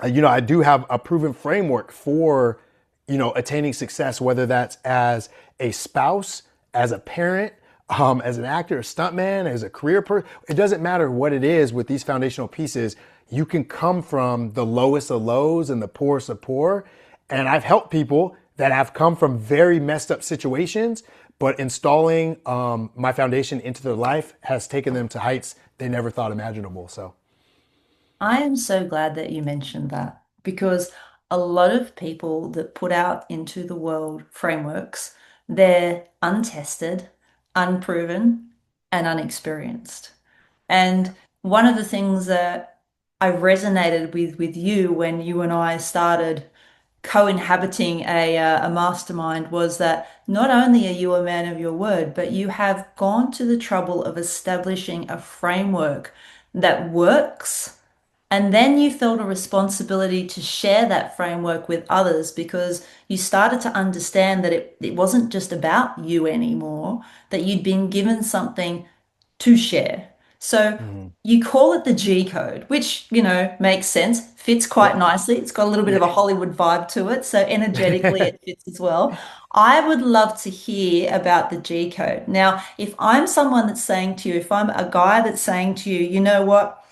I do have a proven framework for, attaining success, whether that's as a spouse, as a parent, as an actor, a stuntman, as a career person. It doesn't matter what it is with these foundational pieces. You can come from the lowest of lows and the poorest of poor. And I've helped people that have come from very messed up situations, but installing my foundation into their life has taken them to heights they never thought imaginable. So, I am so glad that you mentioned that because a lot of people that put out into the world frameworks, they're untested, unproven, and unexperienced. And one of the things that I resonated with you when you and I started co-inhabiting a mastermind was that not only are you a man of your word, but you have gone to the trouble of establishing a framework that works. And then you felt a responsibility to share that framework with others because you started to understand that it wasn't just about you anymore, that you'd been given something to share. So Mhm. you call it the G code, which, makes sense, fits quite Yep. nicely. It's got a little bit of a Yeah. Hollywood vibe to it. So energetically, it fits as well. I would love to hear about the G code. Now, if I'm someone that's saying to you, if I'm a guy that's saying to you, you know what?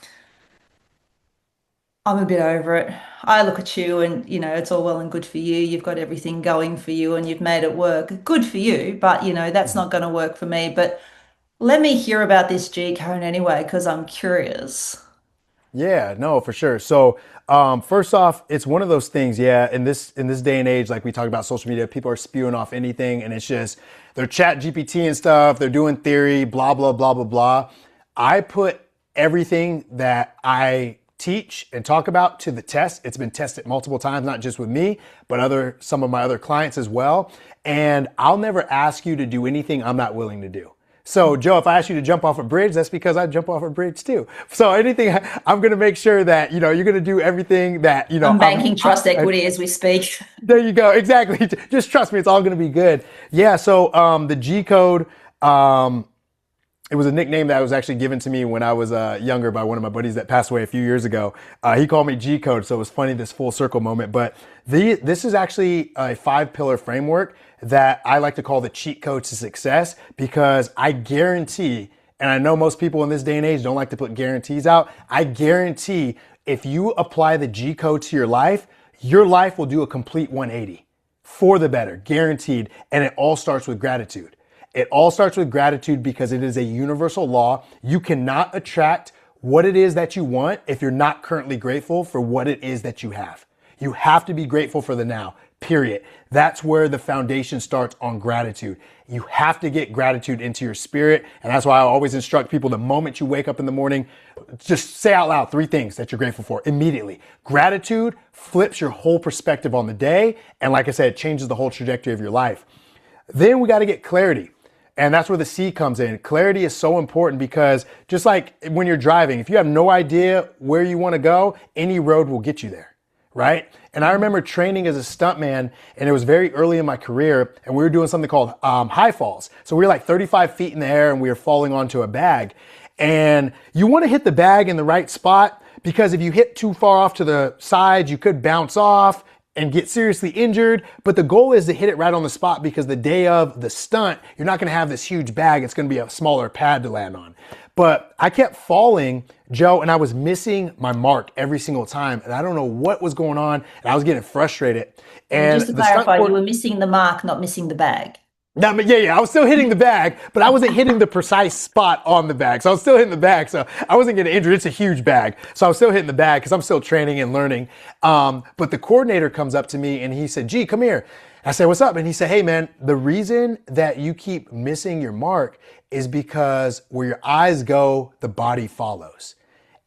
I'm a bit over it. I look at you and, it's all well and good for you. You've got everything going for you and you've made it work. Good for you, but, that's not going to work for me. But let me hear about this G code anyway, because I'm curious. Yeah, no, for sure. So, first off, it's one of those things. Yeah, in this day and age, like we talk about social media, people are spewing off anything, and it's just they're chat GPT and stuff. They're doing theory, blah blah blah blah blah. I put everything that I teach and talk about to the test. It's been tested multiple times, not just with me, but some of my other clients as well. And I'll never ask you to do anything I'm not willing to do. So, Joe, if I ask you to jump off a bridge, that's because I jump off a bridge too. So, anything I'm going to make sure that you're going to do everything that I'm banking trust equity as we speak. there you go, exactly. Just trust me, it's all going to be good. Yeah. So, the G code. Um, it was a nickname that was actually given to me when I was younger by one of my buddies that passed away a few years ago. He called me G Code, so it was funny, this full circle moment. But this is actually a 5-pillar framework that I like to call the cheat code to success, because I guarantee, and I know most people in this day and age don't like to put guarantees out, I guarantee if you apply the G code to your life will do a complete 180 for the better, guaranteed. And it all starts with gratitude. It all starts with gratitude because it is a universal law. You cannot attract what it is that you want if you're not currently grateful for what it is that you have. You have to be grateful for the now, period. That's where the foundation starts, on gratitude. You have to get gratitude into your spirit. And that's why I always instruct people, the moment you wake up in the morning, just say out loud 3 things that you're grateful for immediately. Gratitude flips your whole perspective on the day. And like I said, it changes the whole trajectory of your life. Then we got to get clarity. And that's where the C comes in. Clarity is so important because just like when you're driving, if you have no idea where you want to go, any road will get you there, right? And I remember training as a stuntman, and it was very early in my career, and we were doing something called high falls. So we were like 35 feet in the air, and we were falling onto a bag. And you want to hit the bag in the right spot, because if you hit too far off to the side, you could bounce off and get seriously injured. But the goal is to hit it right on the spot, because the day of the stunt, you're not going to have this huge bag. It's going to be a smaller pad to land on. But I kept falling, Joe, and I was missing my mark every single time. And I don't know what was going on. And I was getting frustrated. And And just to the stunt clarify, you court, were missing the mark, not missing the bag. no, but yeah, I was still hitting the bag, but I wasn't hitting the precise spot on the bag. So I was still hitting the bag, so I wasn't getting injured. It's a huge bag. So I was still hitting the bag because I'm still training and learning. But the coordinator comes up to me and he said, "Gee, come here." I said, "What's up?" And he said, "Hey, man, the reason that you keep missing your mark is because where your eyes go, the body follows.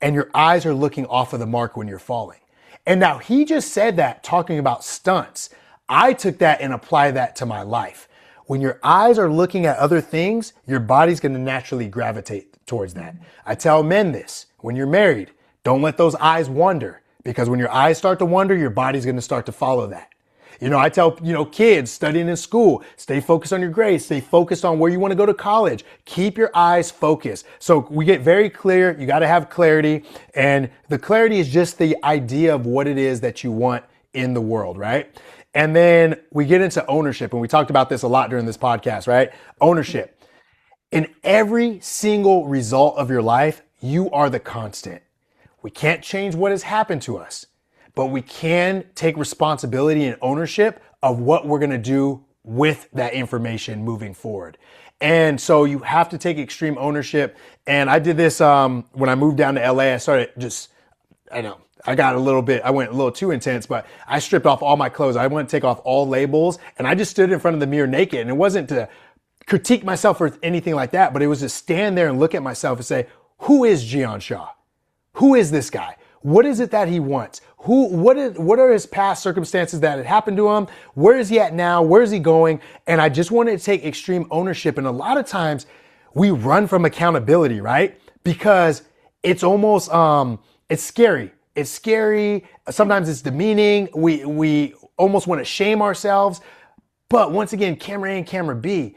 And your eyes are looking off of the mark when you're falling." And now he just said that talking about stunts. I took that and applied that to my life. When your eyes are looking at other things, your body's going to naturally gravitate towards that. I tell men this: when you're married, don't let those eyes wander, because when your eyes start to wander, your body's going to start to follow that. I tell, kids studying in school, stay focused on your grades, stay focused on where you want to go to college. Keep your eyes focused. So we get very clear. You got to have clarity. And the clarity is just the idea of what it is that you want in the world, right? And then we get into ownership. And we talked about this a lot during this podcast, right? Ownership. In every single result of your life, you are the constant. We can't change what has happened to us, but we can take responsibility and ownership of what we're going to do with that information moving forward. And so you have to take extreme ownership. And I did this when I moved down to LA. I went a little too intense, but I stripped off all my clothes. I went to take off all labels, and I just stood in front of the mirror naked. And it wasn't to critique myself or anything like that, but it was to stand there and look at myself and say, who is Gian Shaw? Who is this guy? What is it that he wants? What are his past circumstances that had happened to him? Where is he at now? Where is he going? And I just wanted to take extreme ownership. And a lot of times we run from accountability, right? Because it's almost, it's scary. It's scary. Sometimes it's demeaning. We almost want to shame ourselves. But once again, camera A and camera B,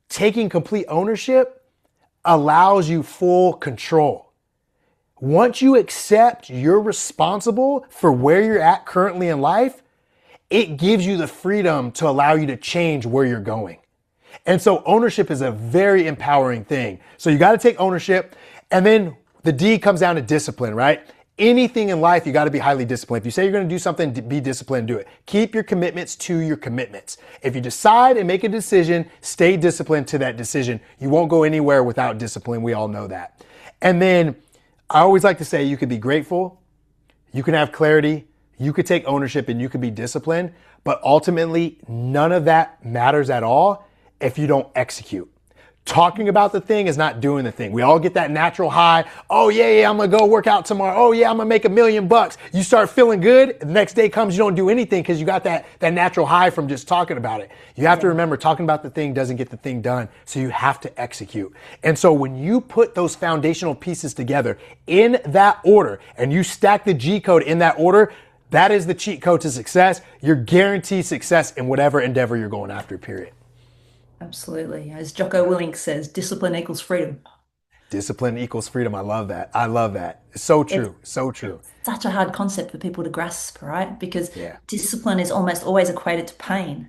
taking complete ownership allows you full control. Once you accept you're responsible for where you're at currently in life, it gives you the freedom to allow you to change where you're going. And so ownership is a very empowering thing. So you got to take ownership. And then the D comes down to discipline, right? Anything in life, you got to be highly disciplined. If you say you're going to do something, be disciplined, do it. Keep your commitments to your commitments. If you decide and make a decision, stay disciplined to that decision. You won't go anywhere without discipline. We all know that. And then I always like to say you could be grateful, you can have clarity, you could take ownership, and you could be disciplined. But ultimately, none of that matters at all if you don't execute. Talking about the thing is not doing the thing. We all get that natural high. Oh yeah, I'm gonna go work out tomorrow. Oh yeah, I'm gonna make $1,000,000. You start feeling good. The next day comes, you don't do anything because you got that natural high from just talking about it. You have to remember, talking about the thing doesn't get the thing done. So you have to execute. And so when you put those foundational pieces together in that order and you stack the G code in that order, that is the cheat code to success. You're guaranteed success in whatever endeavor you're going after, period. Absolutely. As Jocko Willink says, discipline equals freedom. Discipline equals freedom. I love that. I love that. It's so It's true. So true. it's such a hard concept for people to grasp, right? Because Yeah. discipline is almost always equated to pain.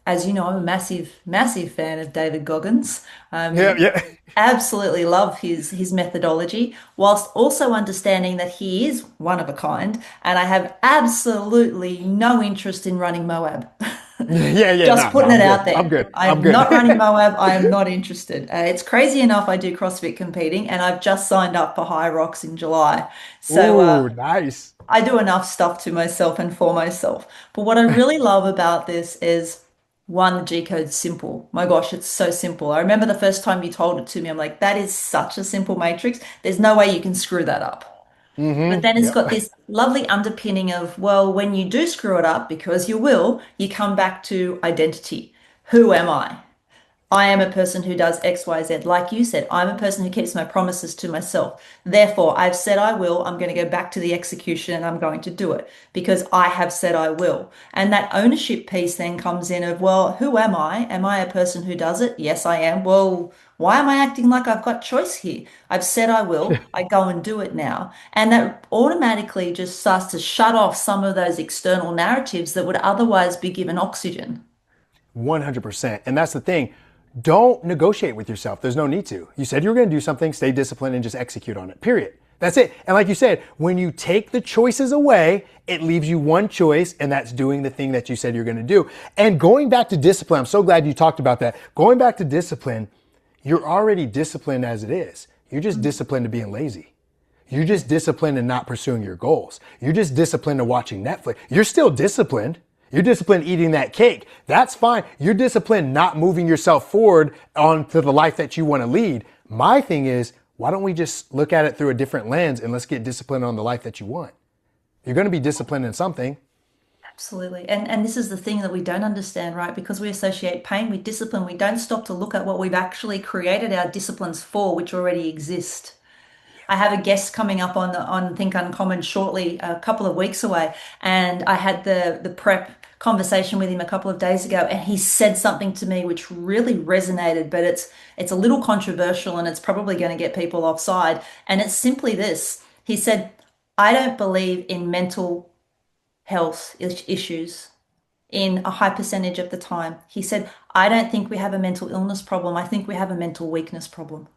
As you know, I'm a massive, massive fan of David Goggins. Yeah. Yeah. Absolutely love his methodology, whilst also understanding that he is one of a kind, and I have absolutely no interest in running Moab. Yeah. Yeah. Just No, no, putting it I'm out good. there. I'm good. I I'm am not good. running Moab. I am not interested. It's crazy enough. I do CrossFit competing, and I've just signed up for High Rocks in July. So Ooh, nice. I do enough stuff to myself and for myself. But what I really love about this is one, the G code's simple. My gosh, it's so simple. I remember the first time you told it to me, I'm like, that is such a simple matrix. There's no way you can screw that up. But then it's Yep. got this lovely underpinning of, well, when you do screw it up, because you will, you come back to identity. Who am I? I am a person who does X, Y, Z. Like you said, I'm a person who keeps my promises to myself. Therefore, I've said I will. I'm going to go back to the execution and I'm going to do it because I have said I will. And that ownership piece then comes in of, well, who am I? Am I a person who does it? Yes, I am. Well, why am I acting like I've got choice here? I've said I will. I go and do it now. And that automatically just starts to shut off some of those external narratives that would otherwise be given oxygen. 100%. And that's the thing. Don't negotiate with yourself. There's no need to. You said you were going to do something, stay disciplined and just execute on it. Period. That's it. And like you said, when you take the choices away, it leaves you one choice, and that's doing the thing that you said you're going to do. And going back to discipline, I'm so glad you talked about that. Going back to discipline, you're already disciplined as it is. You're just disciplined to being lazy. You're just disciplined in not pursuing your goals. You're just disciplined to watching Netflix. You're still disciplined. You're disciplined eating that cake. That's fine. You're disciplined not moving yourself forward onto the life that you want to lead. My thing is, why don't we just look at it through a different lens and let's get disciplined on the life that you want? You're going to be disciplined in something. Absolutely. And this is the thing that we don't understand, right? Because we associate pain with discipline, we don't stop to look at what we've actually created our disciplines for, which already exist. I have a guest coming up on Think Uncommon shortly, a couple of weeks away, and I had the prep conversation with him a couple of days ago, and he said something to me which really resonated, but it's a little controversial and it's probably going to get people offside. And it's simply this. He said, I don't believe in mental health issues in a high percentage of the time. He said, I don't think we have a mental illness problem. I think we have a mental weakness problem.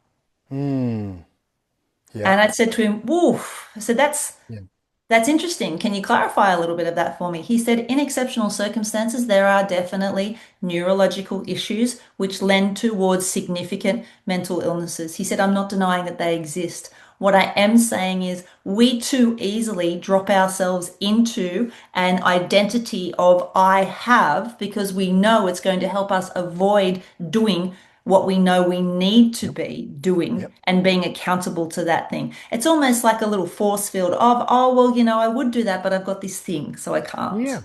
Yeah. And I said to him, woof. I said, Yeah. that's interesting. Can you clarify a little bit of that for me? He said, in exceptional circumstances, there are definitely neurological issues which lend towards significant mental illnesses. He said, I'm not denying that they exist. What I am saying is we too easily drop ourselves into an identity of I have because we know it's going to help us avoid doing what we know we need to Yep. be doing Yep. and being accountable to that thing. It's almost like a little force field of, oh, well, I would do that, but I've got this thing, so I Yeah. can't.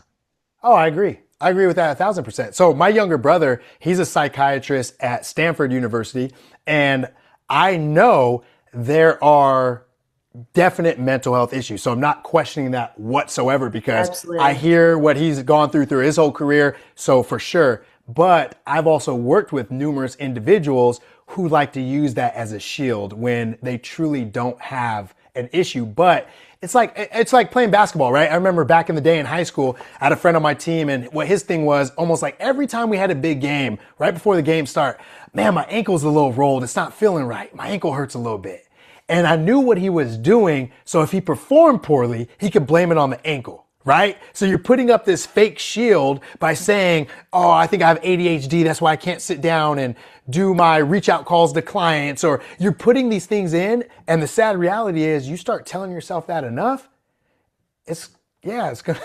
Oh, I agree. I agree with that 1,000%. So my younger brother, he's a psychiatrist at Stanford University, and I know there are definite mental health issues. So I'm not questioning that whatsoever because I Absolutely. hear what he's gone through his whole career. So for sure. But I've also worked with numerous individuals who like to use that as a shield when they truly don't have an issue. But it's like playing basketball, right? I remember back in the day in high school, I had a friend on my team, and what his thing was, almost like every time we had a big game, right before the game start, man, my ankle's a little rolled. It's not feeling right. My ankle hurts a little bit. And I knew what he was doing. So if he performed poorly, he could blame it on the ankle, right? So you're putting up this fake shield by saying, oh, I think I have ADHD. That's why I can't sit down and do my reach out calls to clients. Or you're putting these things in. And the sad reality is you start telling yourself that enough, it's, yeah, it's gonna,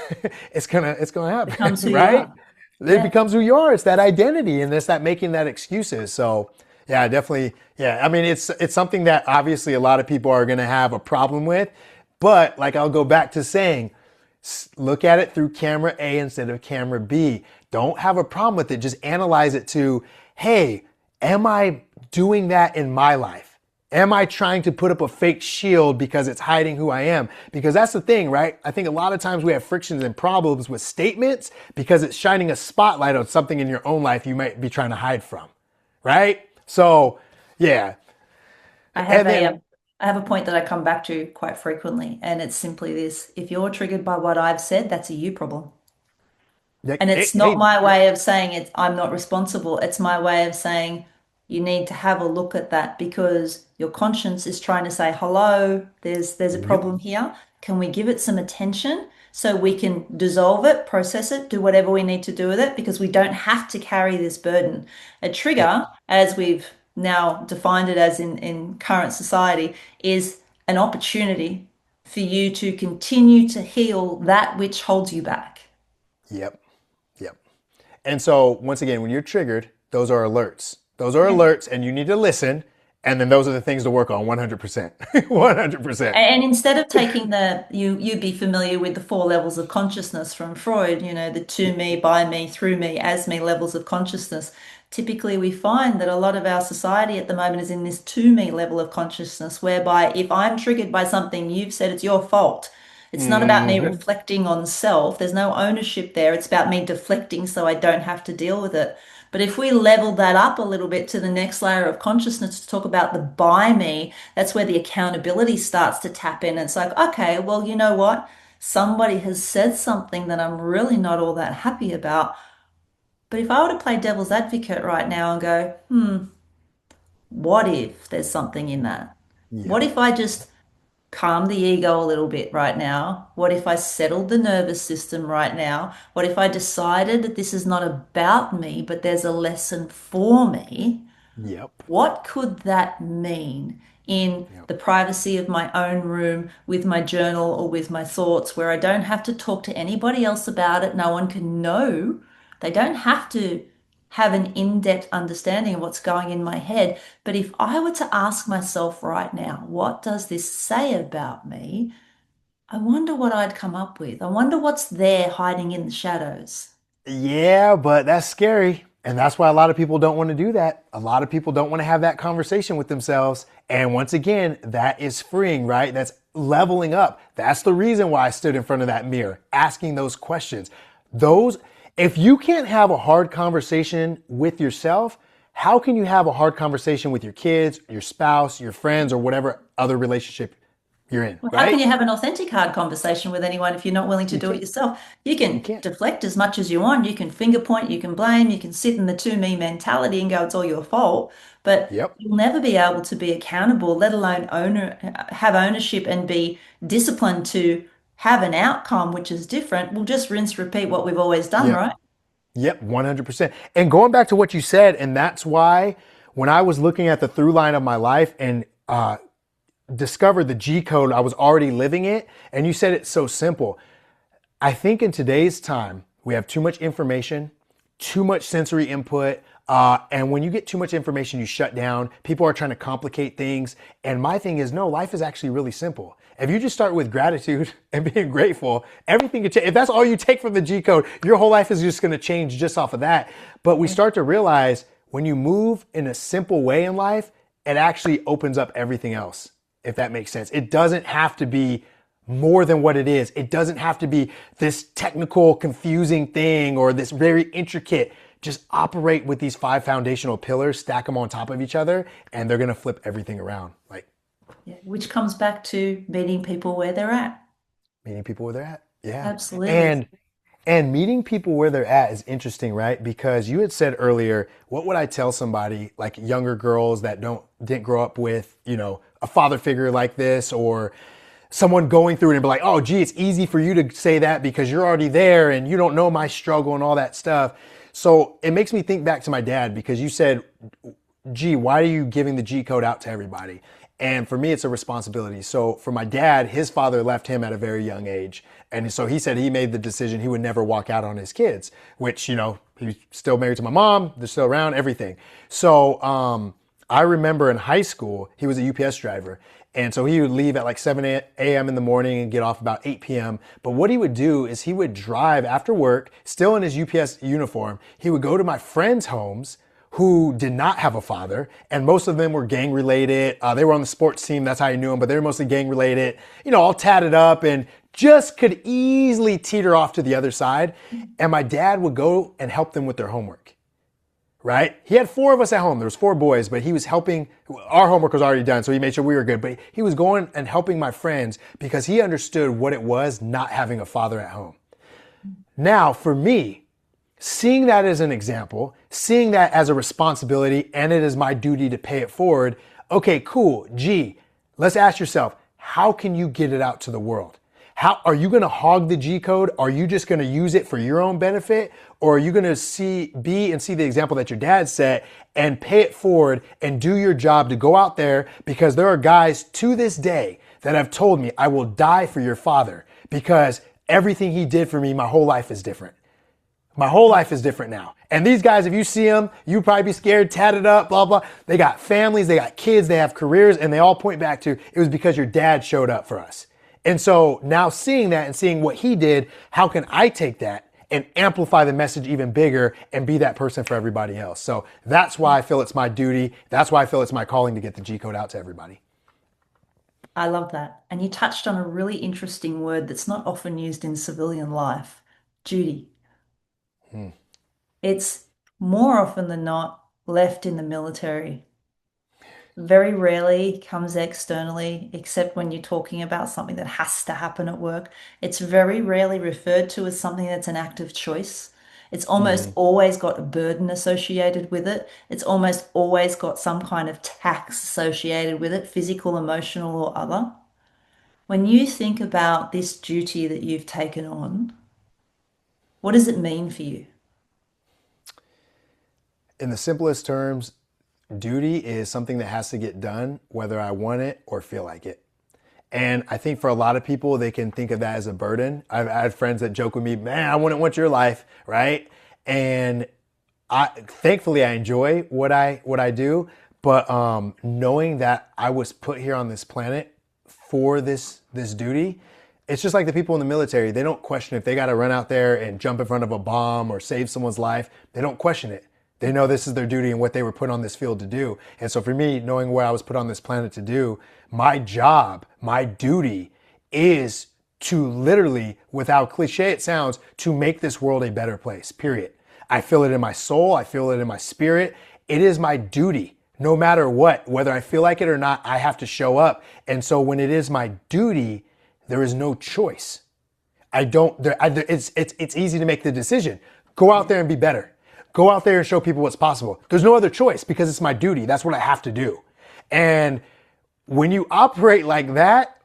it's gonna Becomes happen, who you right? are. It Yeah. becomes who you are. It's that identity, and it's that making that excuses. So yeah, definitely. Yeah, I mean, it's something that obviously a lot of people are going to have a problem with, but like I'll go back to saying, look at it through camera A instead of camera B. Don't have a problem with it. Just analyze it to, hey, am I doing that in my life? Am I trying to put up a fake shield because it's hiding who I am? Because that's the thing, right? I think a lot of times we have frictions and problems with statements because it's shining a spotlight on something in your own life you might be trying to hide from, right? So, yeah. I have And a then, I have a point that I come back to quite frequently, and it's simply this: if you're triggered by what I've said, that's a you problem. like, And hey, it's not hey, my way of saying it, I'm not responsible. It's my way of saying you need to have a look at that because your conscience is trying to say, hello, there's a yep, problem here. Can we give it some attention so we can dissolve it, process it, do whatever we need to do with it because we don't have to carry this burden. A yep, trigger, as we've now defined it as in current society, is an opportunity for you to continue to heal that which holds you back. yep, yep. And so, once again, when you're triggered, those are alerts. Those are Yeah. alerts, and you need to listen. And then those are the things to work on 100%. 100%. And instead of taking you'd be familiar with the four levels of consciousness from Freud, the to me, by me, through me, as me levels of consciousness. Typically, we find that a lot of our society at the moment is in this to me level of consciousness, whereby if I'm triggered by something you've said, it's your fault. It's not about me Mm-hmm. reflecting on self. There's no ownership there. It's about me deflecting so I don't have to deal with it. But if we level that up a little bit to the next layer of consciousness to talk about the by me, that's where the accountability starts to tap in. It's like, okay, well, you know what? Somebody has said something that I'm really not all that happy about. But if I were to play devil's advocate right now and go, what if there's something in that? What Yep. if I just calm the ego a little bit right now? What if I settled the nervous system right now? What if I decided that this is not about me, but there's a lesson for me? Yep. What could that mean in Yep. the privacy of my own room with my journal or with my thoughts where I don't have to talk to anybody else about it? No one can know. They don't have to have an in-depth understanding of what's going in my head. But if I were to ask myself right now, what does this say about me? I wonder what I'd come up with. I wonder what's there hiding in the shadows. Yeah, but that's scary. And that's why a lot of people don't want to do that. A lot of people don't want to have that conversation with themselves. And once again, that is freeing, right? That's leveling up. That's the reason why I stood in front of that mirror, asking those questions. Those, if you can't have a hard conversation with yourself, how can you have a hard conversation with your kids, your spouse, your friends, or whatever other relationship you're in, Well, how can right? you have an authentic hard conversation with anyone if you're not willing to You do it can't. yourself? You You can can't. deflect as much as you want. You can finger point, you can blame, you can sit in the to me mentality and go, it's all your fault. But Yep. you'll never be able to be accountable, let alone have ownership and be disciplined to have an outcome which is different. We'll just rinse, repeat what we've always done, Yep. right? Yep, 100%. And going back to what you said, and that's why when I was looking at the through line of my life and discovered the G code, I was already living it. And you said it's so simple. I think in today's time, we have too much information, too much sensory input. And when you get too much information, you shut down. People are trying to complicate things. And my thing is, no, life is actually really simple. If you just start with gratitude and being grateful, everything can change. If that's all you take from the G code, your whole life is just going to change just off of that. But we start to realize when you move in a simple way in life, it actually opens up everything else, if that makes sense. It doesn't have to be more than what it is. It doesn't have to be this technical, confusing thing or this very intricate. just operate with these five foundational pillars, stack them on top of each other, and they're gonna flip everything around. Like Yeah, which comes back to meeting people where they're at. meeting people where they're at. Yeah. Absolutely. And meeting people where they're at is interesting, right? Because you had said earlier, what would I tell somebody like younger girls that didn't grow up with, a father figure like this, or someone going through it and be like, oh, gee, it's easy for you to say that because you're already there and you don't know my struggle and all that stuff. So it makes me think back to my dad because you said, gee, why are you giving the G code out to everybody? And for me, it's a responsibility. So for my dad, his father left him at a very young age. And so he said he made the decision he would never walk out on his kids, which, he's still married to my mom. They're still around, everything. So I remember in high school, he was a UPS driver. And so he would leave at like 7 a.m. in the morning and get off about 8 p.m. But what he would do is he would drive after work, still in his UPS uniform. He would go to my friends' homes who did not have a father, and most of them were gang related. They were on the sports team, that's how I knew them, but they were mostly gang related, all tatted up and just could easily teeter off to the other side. And my dad would go and help them with their homework, right? He had four of us at home. There was four boys, but he was helping. Our homework was already done, so he made sure we were good. But he was going and helping my friends because he understood what it was not having a father at home. Now, for me, seeing that as an example, seeing that as a responsibility, and it is my duty to pay it forward. Okay, cool. G, let's ask yourself, how can you get it out to the world? How are you going to hog the G code? Are you just going to use it for your own benefit? Or are you going to see the example that your dad set and pay it forward and do your job to go out there? Because there are guys to this day that have told me, I will die for your father because everything he did for me, my whole life is different. My whole life is different now. And these guys, if you see them, you probably be scared, tatted up, blah, blah. They got families, they got kids, they have careers, and they all point back to, it was because your dad showed up for us. And so now seeing that and seeing what he did, how can I take that and amplify the message even bigger and be that person for everybody else? So that's why I feel it's my duty. That's why I feel it's my calling to get the G code out to everybody. I love that. And you touched on a really interesting word that's not often used in civilian life, duty. Hmm. It's more often than not left in the military. Very rarely comes externally, except when you're talking about something that has to happen at work. It's very rarely referred to as something that's an act of choice. It's almost Hmm. always got a burden associated with it. It's almost always got some kind of tax associated with it, physical, emotional, or other. When you think about this duty that you've taken on, what does it mean for you? In the simplest terms, duty is something that has to get done, whether I want it or feel like it. And I think for a lot of people, they can think of that as a burden. I've had friends that joke with me, man, I wouldn't want your life, right? And thankfully I enjoy what I do, but knowing that I was put here on this planet for this duty, it's just like the people in the military. They don't question if they got to run out there and jump in front of a bomb or save someone's life. They don't question it. They know this is their duty and what they were put on this field to do. And so for me, knowing what I was put on this planet to do, my job, my duty is to literally, without cliche it sounds, to make this world a better place, period. I feel it in my soul. I feel it in my spirit. It is my duty. No matter what, whether I feel like it or not, I have to show up. And so when it is my duty, there is no choice. I don't, it's easy to make the decision. Go out there and be better. Go out there and show people what's possible. There's no other choice because it's my duty. That's what I have to do. And when you operate like that,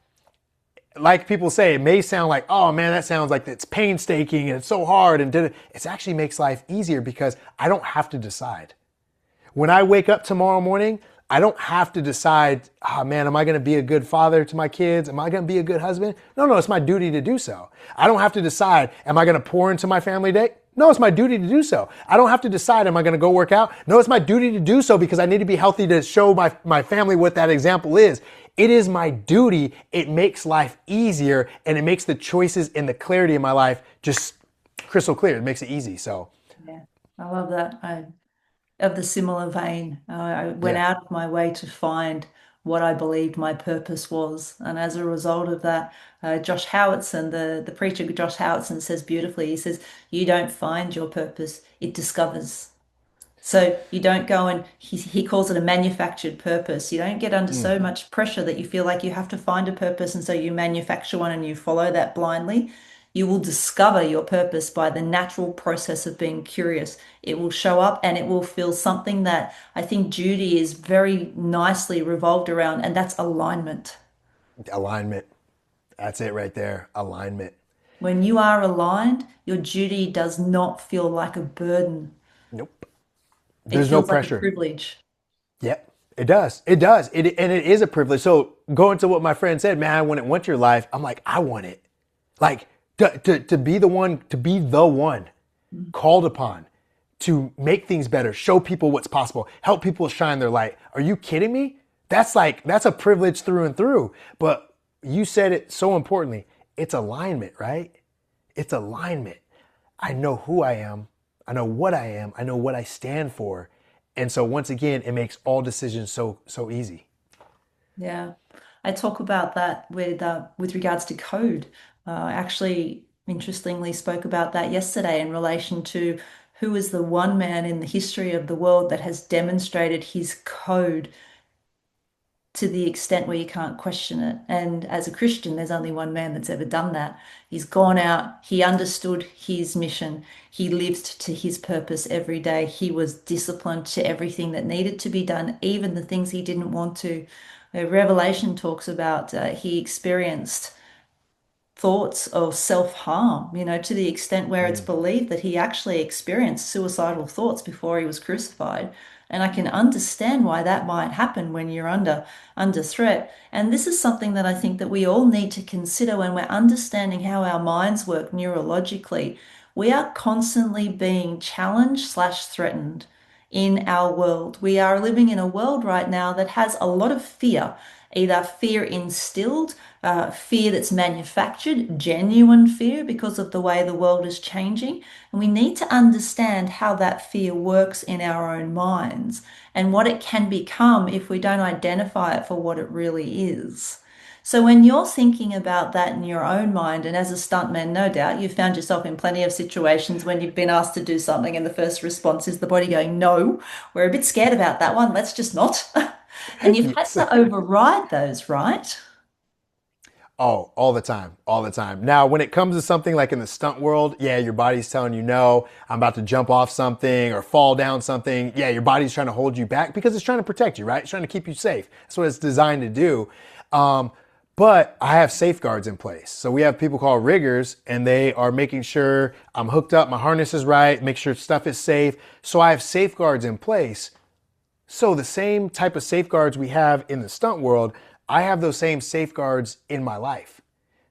like people say, it may sound like, oh man, that sounds like it's painstaking and it's so hard. And it actually makes life easier because I don't have to decide. When I wake up tomorrow morning, I don't have to decide, oh man, am I going to be a good father to my kids? Am I going to be a good husband? No, it's my duty to do so. I don't have to decide, am I going to pour into my family day? No, it's my duty to do so. I don't have to decide, am I going to go work out? No, it's my duty to do so because I need to be healthy to show my family what that example is. It is my duty. It makes life easier and it makes the choices and the clarity in my life just crystal clear. It makes it easy. So, Yeah, I love that. I of the similar vein. I went yeah. out of my way to find what I believed my purpose was. And as a result of that, Josh Howitson, the preacher Josh Howitson says beautifully, he says, you don't find your purpose, it discovers. So you don't go and he calls it a manufactured purpose. You don't get under Mm, so much pressure that you feel like you have to find a purpose, and so you manufacture one and you follow that blindly. You will discover your purpose by the natural process of being curious. It will show up and it will feel something that I think Judy is very nicely revolved around, and that's alignment. alignment. That's it right there. Alignment. When you are aligned, your duty does not feel like a burden. Nope. It There's no feels like a pressure. privilege. Yep. It does. It does. And it is a privilege. So going to what my friend said, man, I wouldn't want your life. I'm like, I want it. Like to be the one called upon to make things better, show people what's possible, help people shine their light. Are you kidding me? That's a privilege through and through. But you said it so importantly. It's alignment, right? It's alignment. I know who I am. I know what I am. I know what I stand for. And so once again, it makes all decisions so easy. Yeah, I talk about that with regards to code. I actually, interestingly, spoke about that yesterday in relation to who is the one man in the history of the world that has demonstrated his code to the extent where you can't question it. And as a Christian, there's only one man that's ever done that. He's gone out, he understood his mission, he lived to his purpose every day. He was disciplined to everything that needed to be done, even the things he didn't want to. Revelation talks about he experienced thoughts of self-harm, to the extent where it's Mm. believed that he actually experienced suicidal thoughts before he was crucified. And I can understand why that might happen when you're under threat. And this is something that I think that we all need to consider when we're understanding how our minds work neurologically. We are constantly being challenged slash threatened in our world. We are living in a world right now that has a lot of fear, either fear instilled, fear that's manufactured, genuine fear because of the way the world is changing. And we need to understand how that fear works in our own minds and what it can become if we don't identify it for what it really is. So when you're thinking about that in your own mind, and as a stuntman, no doubt you've found yourself in plenty of situations when you've been asked to do something, and the first response is the body going, "No, we're a bit scared about that one. Let's just not." And you've had Yes. to override those, right? Oh, all the time, all the time. Now, when it comes to something like in the stunt world, yeah, your body's telling you no, I'm about to jump off something or fall down something. Yeah, your body's trying to hold you back because it's trying to protect you, right? It's trying to keep you safe. That's what it's designed to do. But I have safeguards in place. So we have people called riggers, and they are making sure I'm hooked up, my harness is right, make sure stuff is safe. So I have safeguards in place. So the same type of safeguards we have in the stunt world, I have those same safeguards in my life.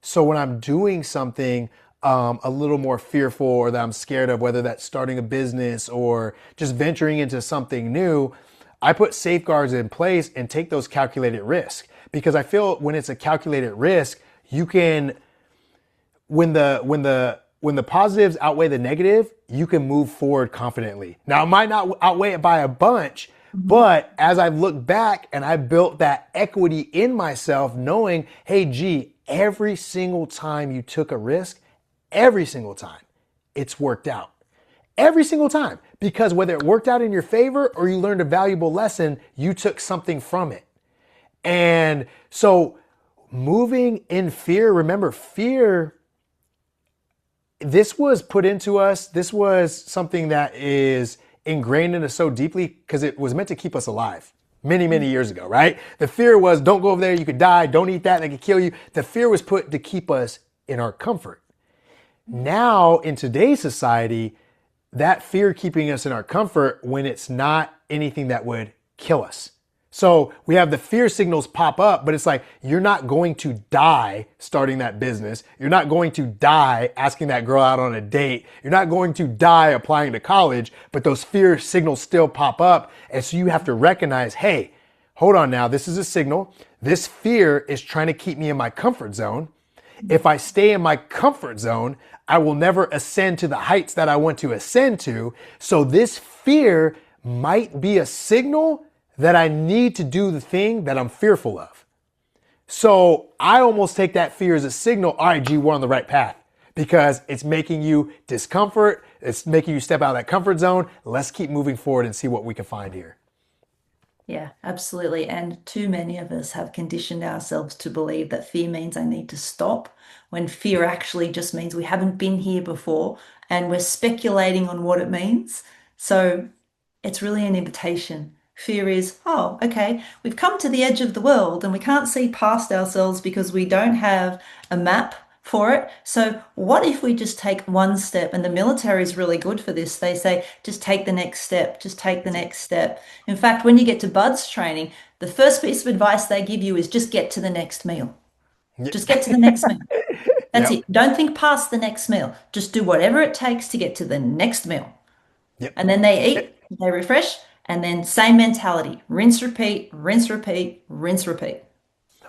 So when I'm doing something a little more fearful or that I'm scared of, whether that's starting a business or just venturing into something new, I put safeguards in place and take those calculated risks. Because I feel when it's a calculated risk, you can when the positives outweigh the negative, you can move forward confidently. Now, it might not outweigh it by a bunch, Mhm. but as I've looked back and I built that equity in myself, knowing, hey, gee, every single time you took a risk, every single time, it's worked out. Every single time. Because whether it worked out in your favor or you learned a valuable lesson, you took something from it. And so moving in fear, remember, fear, this was put into us. This was something that is ingrained in us so deeply because it was meant to keep us alive many years ago, right? The fear was don't go over there, you could die, don't eat that, they could kill you. The fear was put to keep us in our comfort. Now, in today's society, that fear keeping us in our comfort when it's not anything that would kill us. So we have the fear signals pop up, but it's like, you're not going to die starting that business. You're not going to die asking that girl out on a date. You're not going to die applying to college, but those fear signals still pop up. And so you have to recognize, hey, hold on now. This is a signal. This fear is trying to keep me in my comfort zone. If I stay in my comfort zone, I will never ascend to the heights that I want to ascend to. So this fear might be a signal that I need to do the thing that I'm fearful of. So I almost take that fear as a signal. All right, G, we're on the right path because it's making you discomfort. It's making you step out of that comfort zone. Let's keep moving forward and see what we can find here. Yeah, absolutely. And too many of us have conditioned ourselves to believe that fear means I need to stop, when fear actually just means we haven't been here before and we're speculating on what it means. So it's really an invitation. Fear is, oh, okay, we've come to the edge of the world and we can't see past ourselves because we don't have a map for it. So, what if we just take one step? And the military is really good for this. They say, just take the next step, just take the next step. In fact, when you get to BUDS training, the first piece of advice they give you is just get to the next meal. Just get to the next meal. That's it. Yep. Don't think past the next meal. Just do whatever it takes to get to the next meal. Yep. And then they eat, they refresh, and then same mentality. Rinse, repeat, rinse, repeat, rinse, repeat.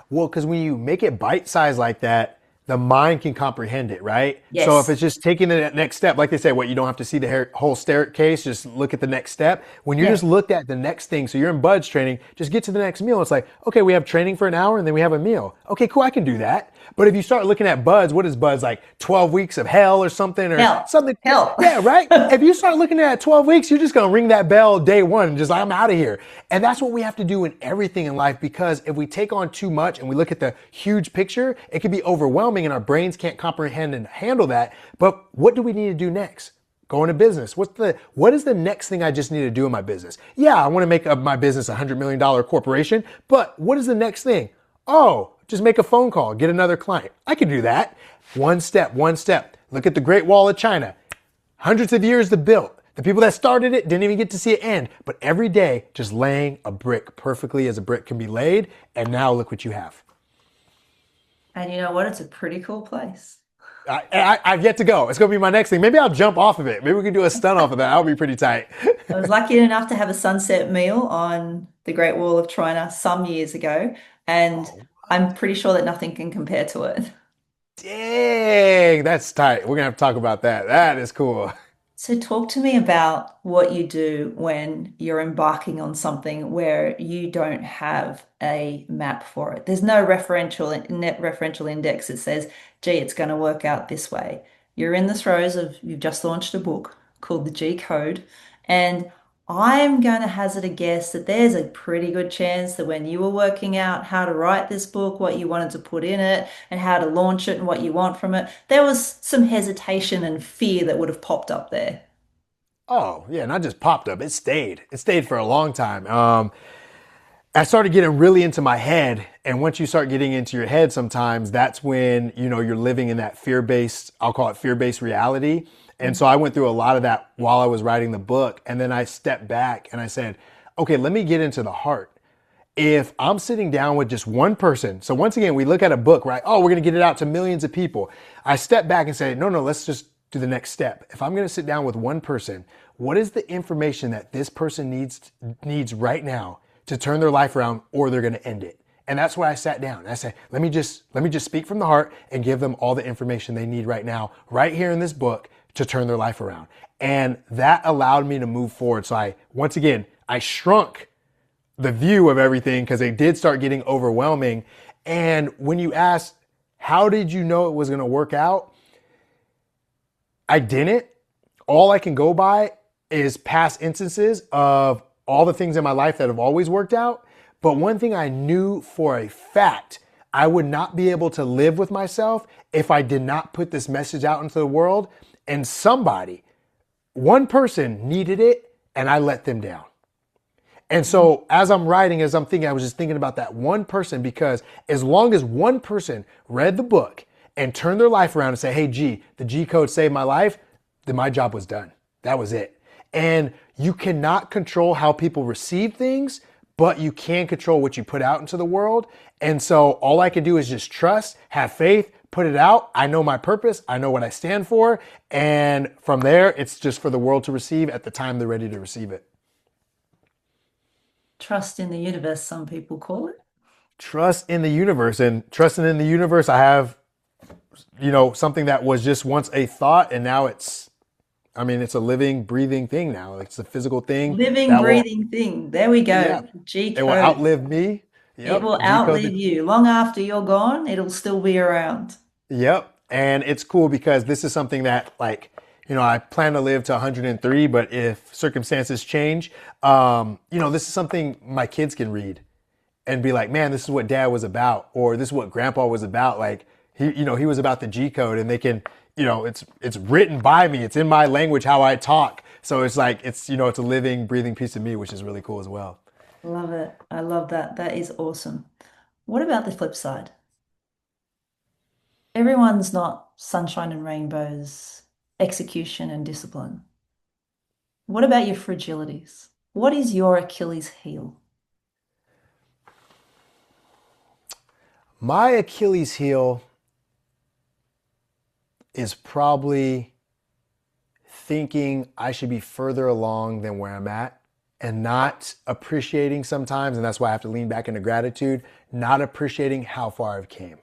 Well, because when you make it bite sized like that, the mind can comprehend it, right? So if Yes. it's just taking the next step, like they say, what you don't have to see the whole staircase, just look at the next step. When you're Yeah. just looked at the next thing, so you're in buds training, just get to the next meal. It's like, okay, we have training for an hour and then we have a meal. Okay, cool, I can do that. But if you start looking at buds, what is buds like 12 weeks of hell or something or Hell. something? Hell. Yeah, right? If you start looking at 12 weeks, you're just going to ring that bell day one and just like, I'm out of here. And that's what we have to do in everything in life, because if we take on too much and we look at the huge picture, it can be overwhelming and our brains can't comprehend and handle that. But what do we need to do next? Go into business. What is the next thing I just need to do in my business? Yeah, I want to make my business a $100 million corporation, but what is the next thing? Oh, just make a phone call, get another client. I can do that. One step, one step. Look at the Great Wall of China. Hundreds of years to build. The people that started it didn't even get to see it end, but every day just laying a brick perfectly as a brick can be laid. And now look what you have. And you know what? It's a pretty cool place. I've yet to go. It's going to be my next thing. Maybe I'll jump off of it. Maybe we can do a stunt off of that. That'll be pretty tight. I was lucky enough to have a sunset meal on the Great Wall of China some years ago, and Oh, I'm pretty sure that nothing can compare to it. dang, that's tight. We're going to have to talk about that. That is cool. So, talk to me about what you do when you're embarking on something where you don't have a map for it. There's no net referential index that says, gee, it's going to work out this way. You're in the throes of, you've just launched a book called The G Code. And I'm going to hazard a guess that there's a pretty good chance that when you were working out how to write this book, what you wanted to put in it, and how to launch it and what you want from it, there was some hesitation and fear that would have popped up there. Oh, yeah, not just popped up. It stayed. It stayed for a long time. I started getting really into my head. And once you start getting into your head, sometimes that's when, you're living in that fear-based, I'll call it fear-based reality. And so I went through a lot of that while I was writing the book. And then I stepped back and I said, okay, let me get into the heart. If I'm sitting down with just one person, so once again, we look at a book, right? Oh, we're going to get it out to millions of people. I step back and say, no, no, let's just do the next step. If I'm going to sit down with one person, what is the information that this person needs right now to turn their life around, or they're going to end it? And that's why I sat down. I said, let me just speak from the heart and give them all the information they need right now, right here in this book, to turn their life around. And that allowed me to move forward. So once again, I shrunk the view of everything because it did start getting overwhelming. And when you ask, how did you know it was going to work out? I didn't. All I can go by is past instances of all the things in my life that have always worked out. But one thing I knew for a fact, I would not be able to live with myself if I did not put this message out into the world. And one person needed it, and I let them down. And so as I'm writing, as I'm thinking, I was just thinking about that one person, because as long as one person read the book and turned their life around and say, hey, the G code saved my life, then my job was done. That was it. And you cannot control how people receive things, but you can control what you put out into the world. And so all I can do is just trust, have faith, put it out. I know my purpose. I know what I stand for. And from there, it's just for the world to receive at the time they're ready to receive it. Trust in the universe, some people call it. Trust in the universe, and trusting in the universe, I have, something that was just once a thought, and now it's a living, breathing thing now. It's a physical thing Living, that will, breathing thing. There we yeah, go. G it will code. outlive me. It Yep. will G code. outlive you. Long after you're gone, it'll still be around. Yep. And it's cool because this is something that, like, I plan to live to 103, but if circumstances change, this is something my kids can read and be like, man, this is what dad was about, or this is what grandpa was about. Like, he was about the G code, and they can, it's written by me. It's in my language, how I talk. So it's like, it's a living, breathing piece of me, which is really cool as well. Love it. I love that. That is awesome. What about the flip side? Everyone's not sunshine and rainbows, execution and discipline. What about your fragilities? What is your Achilles heel? My Achilles heel is probably thinking I should be further along than where I'm at, and not appreciating sometimes, and that's why I have to lean back into gratitude, not appreciating how far I've came.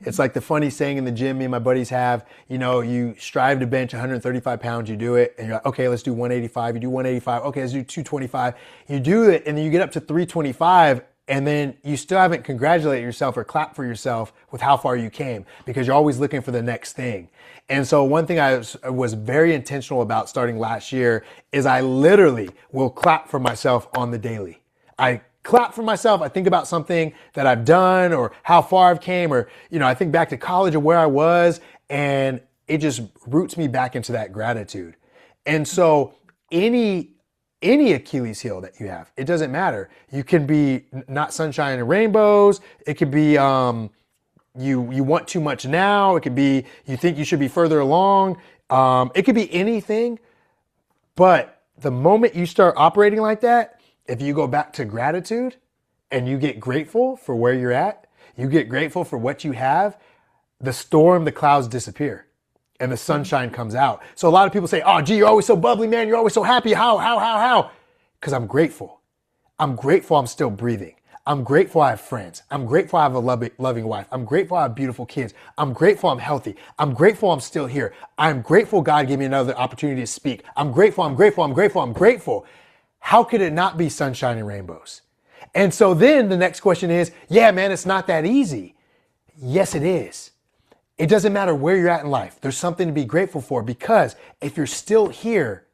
It's like the funny saying in the gym me and my buddies have, you strive to bench 135 pounds, you do it, and you're like, okay, let's do 185. You do 185, okay, let's do 225. You do it, and then you get up to 325, and then you still haven't congratulated yourself or clapped for yourself with how far you came, because you're always looking for the next thing. And so one thing I was very intentional about starting last year is I literally will clap for myself on the daily. I clap for myself. I think about something that I've done or how far I've came, or, I think back to college or where I was, and it just roots me back into that gratitude. And so any Achilles heel that you have, it doesn't matter. You can be not sunshine and rainbows. It could be, you want too much now. It could be, you think you should be further along. It could be anything, but the moment you start operating like that, if you go back to gratitude and you get grateful for where you're at, you get grateful for what you have, the clouds disappear and the sunshine comes out. So a lot of people say, oh, gee, you're always so bubbly, man. You're always so happy. How? Because I'm grateful. I'm grateful I'm still breathing. I'm grateful I have friends. I'm grateful I have a loving wife. I'm grateful I have beautiful kids. I'm grateful I'm healthy. I'm grateful I'm still here. I'm grateful God gave me another opportunity to speak. I'm grateful. How could it not be sunshine and rainbows? And so then the next question is, yeah, man, it's not that easy. Yes, it is. It doesn't matter where you're at in life. There's something to be grateful for, because if you're still here,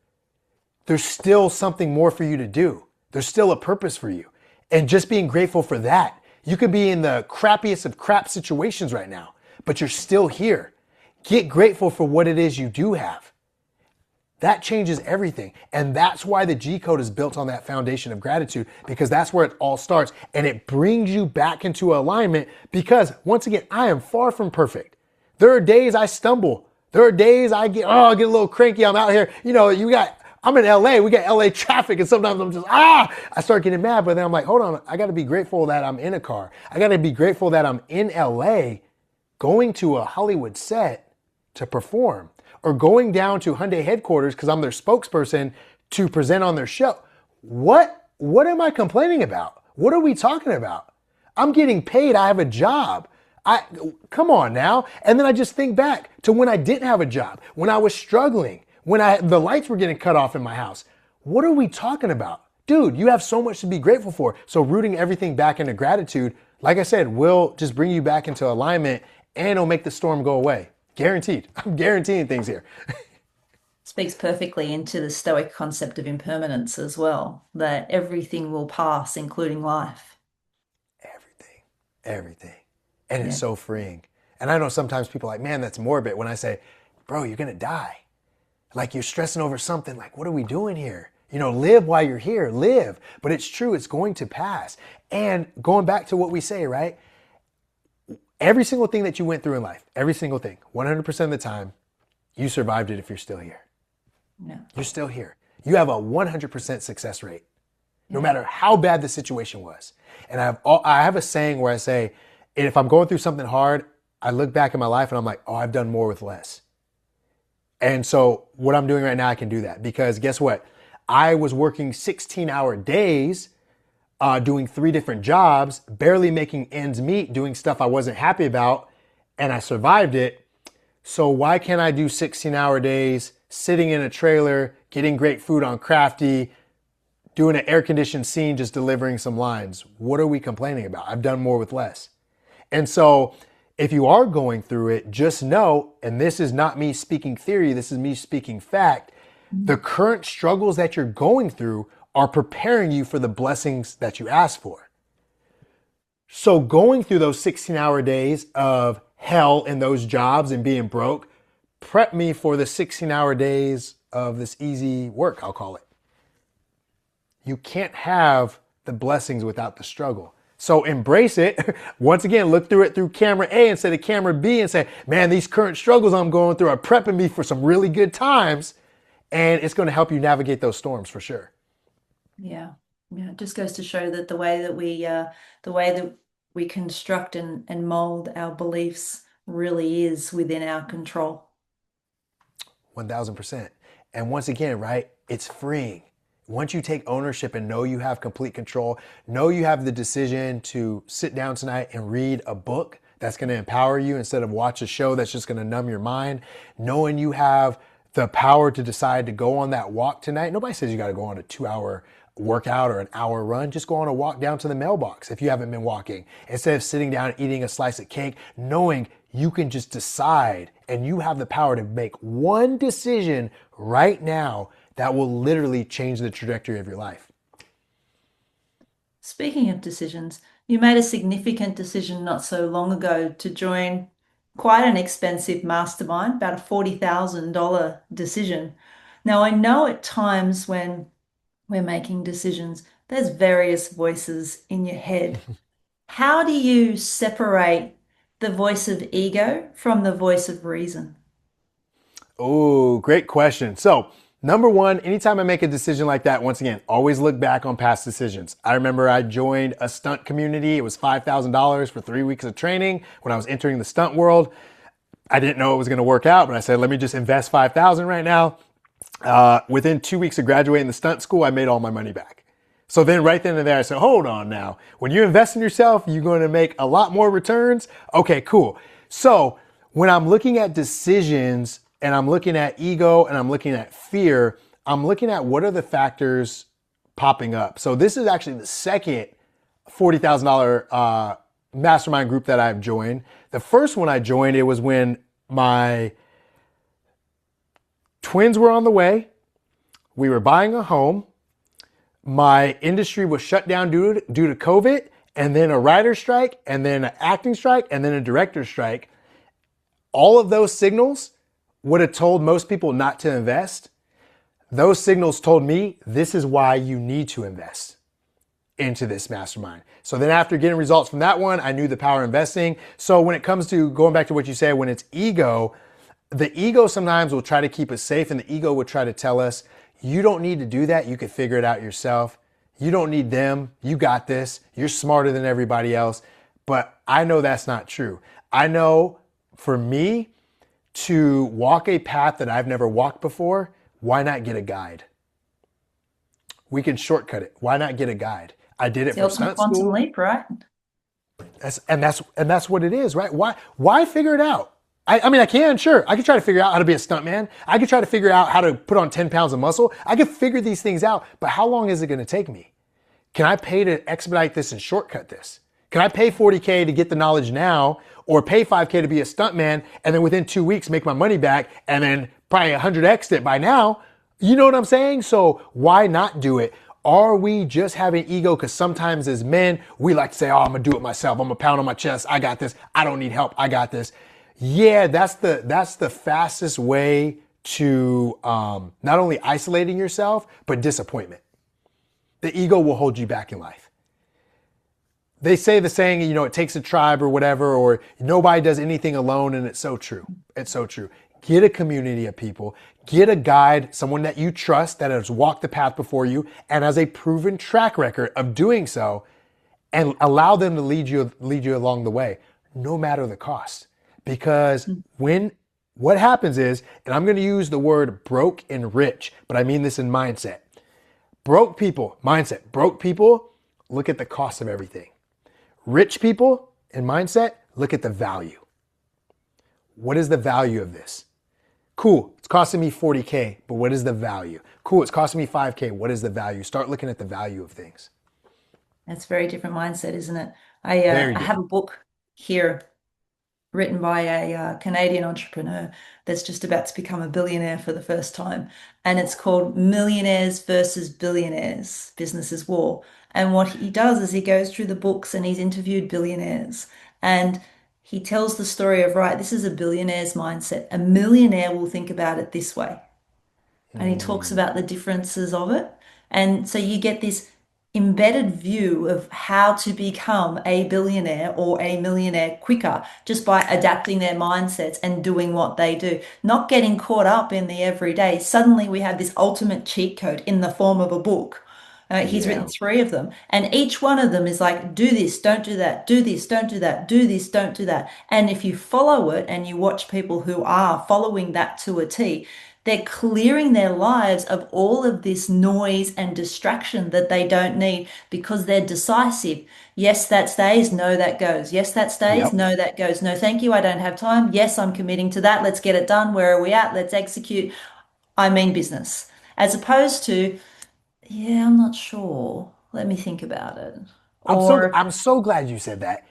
there's still something more for you to do. There's still a purpose for you. And just being grateful for that, you could be in the crappiest of crap situations right now, but you're still here. Get grateful for what it is you do have. That changes everything. And that's why the G code is built on that foundation of gratitude, because that's where it all starts. And it brings you back into alignment, because once again, I am far from perfect. There are days I stumble. There are days I get a little cranky. I'm out here. I'm in LA. We got LA traffic, and sometimes I'm just, I start getting mad. But then I'm like, hold on. I got to be grateful that I'm in a car. I got to be grateful that I'm in LA going to a Hollywood set to perform, or going down to Hyundai headquarters because I'm their spokesperson to present on their show. What am I complaining about? What are we talking about? I'm getting paid. I have a job. Come on now. And then I just think back to when I didn't have a job, when I was struggling, when the lights were getting cut off in my house. What are we talking about? Dude, you have so much to be grateful for. So rooting everything back into gratitude, like I said, will just bring you back into alignment, and it'll make the storm go away. Guaranteed. I'm guaranteeing things here. Speaks perfectly into the Stoic concept of impermanence as well, that everything will pass, including life. Everything. And Yeah. it's so freeing. And I know sometimes people are like, man, that's morbid, when I say, bro, you're going to die. Like, you're stressing over something. Like, what are we doing here? Live while you're here. Live. But it's true. It's going to pass. And going back to what we say, right? Every single thing that you went through in life, every single thing, 100% of the time, you survived it if you're still here. Yeah. You're still here. You have a 100% success rate, no matter how bad the situation was. And I have a saying where I say, if I'm going through something hard, I look back in my life and I'm like, oh, I've done more with less. And so what I'm doing right now, I can do that, because guess what? I was working 16-hour days, doing 3 different jobs, barely making ends meet, doing stuff I wasn't happy about, and I survived it. So why can't I do 16-hour days, sitting in a trailer, getting great food on Crafty, doing an air-conditioned scene, just delivering some lines? What are we complaining about? I've done more with less. And so If you are going through it, just know, and this is not me speaking theory, this is me speaking fact, the current struggles that you're going through are preparing you for the blessings that you ask for. So going through those 16-hour days of hell in those jobs and being broke, prep me for the 16-hour days of this easy work, I'll call it. You can't have the blessings without the struggle. So embrace it. Once again, look through it through camera A instead of camera B and say, man, these current struggles I'm going through are prepping me for some really good times. And it's going to help you navigate those storms for sure. Yeah. Yeah. It just goes to show that the way that we construct and mold our beliefs really is within our control. 1000%. And once again, right, it's freeing. Once you take ownership and know you have complete control, know you have the decision to sit down tonight and read a book that's going to empower you instead of watch a show that's just going to numb your mind, knowing you have the power to decide to go on that walk tonight. Nobody says you got to go on a 2 hour workout or an hour run. Just go on a walk down to the mailbox if you haven't been walking. Instead of sitting down and eating a slice of cake, knowing you can just decide and you have the power to make one decision right now that will literally change the trajectory of your life. Speaking of decisions, you made a significant decision not so long ago to join quite an expensive mastermind, about a $40,000 decision. Now, I know at times when we're making decisions, there's various voices in your head. How do you separate the voice of ego from the voice of reason? Oh, great question. So, number one, anytime I make a decision like that, once again, always look back on past decisions. I remember I joined a stunt community. It was $5,000 for 3 weeks of training when I was entering the stunt world. I didn't know it was going to work out, but I said, let me just invest 5,000 right now. Within 2 weeks of graduating the stunt school, I made all my money back. So then right then and there, I said, hold on now. When you invest in yourself, you're going to make a lot more returns. Okay, cool. So when I'm looking at decisions and I'm looking at ego and I'm looking at fear, I'm looking at what are the factors popping up. So this is actually the second $40,000 mastermind group that I've joined. The first one I joined, it was when my twins were on the way. We were buying a home. My industry was shut down due to COVID, and then a writer's strike, and then an acting strike, and then a director's strike. All of those signals would have told most people not to invest. Those signals told me this is why you need to invest into this mastermind. So then after getting results from that one, I knew the power of investing. So when it comes to going back to what you said, when it's ego, the ego sometimes will try to keep us safe, and the ego will try to tell us, you don't need to do that. You can figure it out yourself. You don't need them. You got this. You're smarter than everybody else. But I know that's not true. I know for me to walk a path that I've never walked before, why not get a guide? We can shortcut it. Why not get a guide? I did it It's the for ultimate stunt quantum school. leap, right? That's what it is, right? Why figure it out? I mean, I can, sure. I could try to figure out how to be a stuntman. I could try to figure out how to put on 10 pounds of muscle. I could figure these things out, but how long is it going to take me? Can I pay to expedite this and shortcut this? Can I pay 40K to get the knowledge now, or pay 5K to be a stuntman and then within 2 weeks make my money back and then probably 100x it by now? You know what I'm saying? So why not do it? Are we just having ego? Because sometimes as men, we like to say, oh, I'm going to do it myself. I'm going to pound on my chest. I got this. I don't need help. I got this. Yeah, that's the fastest way to not only isolating yourself, but disappointment. The ego will hold you back in life. They say the saying, it takes a tribe or whatever, or nobody does anything alone, and it's so true. It's so true. Get a community of people, get a guide, someone that you trust that has walked the path before you and has a proven track record of doing so, and allow them to lead you along the way, no matter the cost. Because what happens is, and I'm going to use the word broke and rich, but I mean this in mindset. Broke people, mindset, broke people look at the cost of everything. Rich people in mindset look at the value. What is the value of this? Cool, it's costing me 40K, but what is the value? Cool, it's costing me 5K, what is the value? Start looking at the value of things. That's a very different mindset, isn't it? I Very I have a different. book here written by a Canadian entrepreneur that's just about to become a billionaire for the first time. And it's called Millionaires versus Billionaires, Business's War. And what he does is he goes through the books and he's interviewed billionaires. And he tells the story of, right, this is a billionaire's mindset. A millionaire will think about it this way, and he talks Mm, about the differences of it. And so you get this embedded view of how to become a billionaire or a millionaire quicker just by adapting their mindsets and doing what they do, not getting caught up in the everyday. Suddenly we have this ultimate cheat code in the form of a book. He's written yeah. three of them, and each one of them is like, do this, don't do that, do this, don't do that, do this, don't do that. And if you follow it and you watch people who are following that to a T, they're clearing their lives of all of this noise and distraction that they don't need because they're decisive. Yes, that stays. No, that goes. Yes, that stays. Yep. No, that goes. No, thank you. I don't have time. Yes, I'm committing to that. Let's get it done. Where are we at? Let's execute. I mean business. As opposed to, yeah, I'm not sure. Let me think about it. Or, I'm so glad you said that.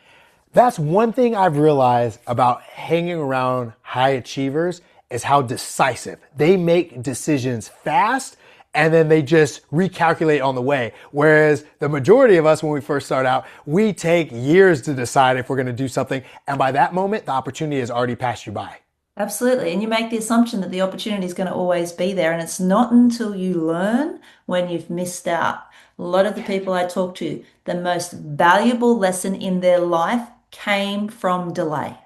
That's one thing I've realized about hanging around high achievers is how decisive. They make decisions fast and then they just recalculate on the way. Whereas the majority of us, when we first start out, we take years to decide if we're going to do something. And by that moment, the opportunity has already passed you by. absolutely. And you make the assumption that the opportunity is going to always be there. And it's not until you learn when you've missed out. A lot of the people I talk to, the most valuable lesson in their life came from delay.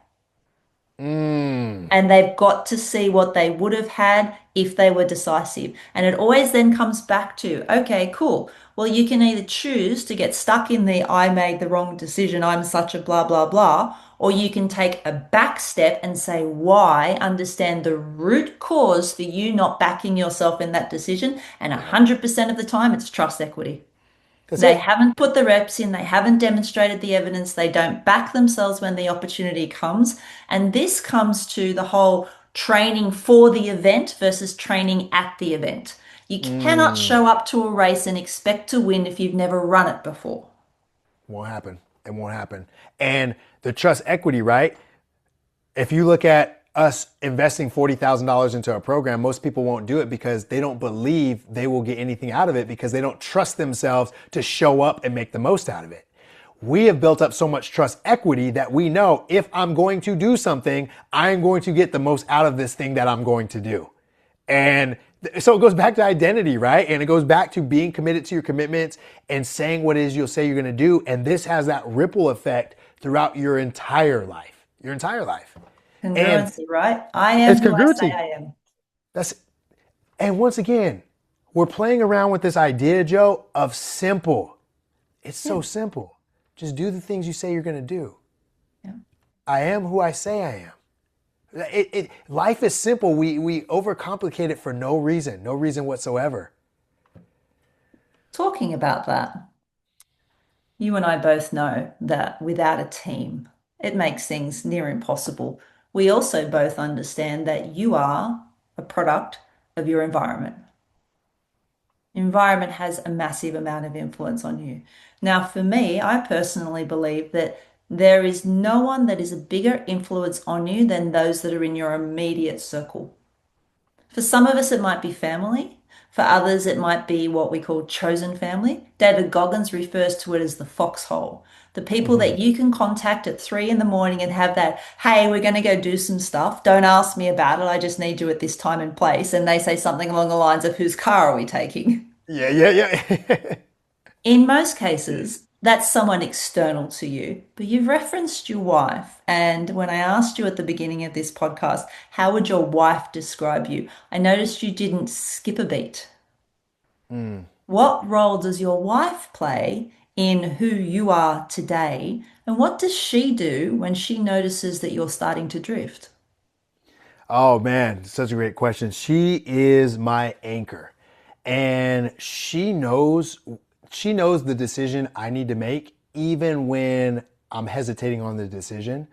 Mm, And they've got to see what they would have had if they were decisive. And it always then comes back to, okay, cool. Well, you can either choose to get stuck in the I made the wrong decision, I'm such a blah, blah, blah, or you can take a back step and say why, understand the root cause for you not backing yourself in that decision. And 100% of the time, it's trust equity. that's They it. haven't put the reps in, they haven't demonstrated the evidence, they don't back themselves when the opportunity comes. And this comes to the whole training for the event versus training at the event. You cannot Mm, show up to a race and expect to win if you've never run it before. won't happen. It won't happen. And the trust equity, right? If you look at us investing $40,000 into a program, most people won't do it because they don't believe they will get anything out of it because they don't trust themselves to show up and make the most out of it. We have built up so much trust equity that we know if I'm going to do something, I'm going to get the most out of this thing that I'm going to do. And so it goes back to identity, right? And it goes back to being committed to your commitments and saying what it is you'll say you're going to do. And this has that ripple effect throughout your entire life, And Congruency, right? I am it's who I say congruency. I am. That's, and once again, we're playing around with this idea, Joe, of simple. It's Yeah, so simple. Just do the things you say you're going to do. yeah. I am who I say I am. Life is simple. We overcomplicate it for no reason whatsoever. Talking about that, you and I both know that without a team, it makes things near impossible. We also both understand that you are a product of your environment. Environment has a massive amount of influence on you. Now, for me, I personally believe that there is no one that is a bigger influence on you than those that are in your immediate circle. For some of us, it might be family. For others, it might be what we call chosen family. David Goggins refers to it as the foxhole. The people Hmm. that you can contact at 3 in the morning and have that, hey, we're going to go do some stuff. Don't ask me about it. I just need you at this time and place. And they say something along the lines of, whose car are we taking? Yeah, yeah, yeah. In most cases, that's someone external to you, but you've referenced your wife. And when I asked you at the beginning of this podcast, how would your wife describe you? I noticed you didn't skip a beat. Mm. What role does your wife play in who you are today? And what does she do when she notices that you're starting to drift? Oh man, such a great question. She is my anchor. And she knows the decision I need to make even when I'm hesitating on the decision.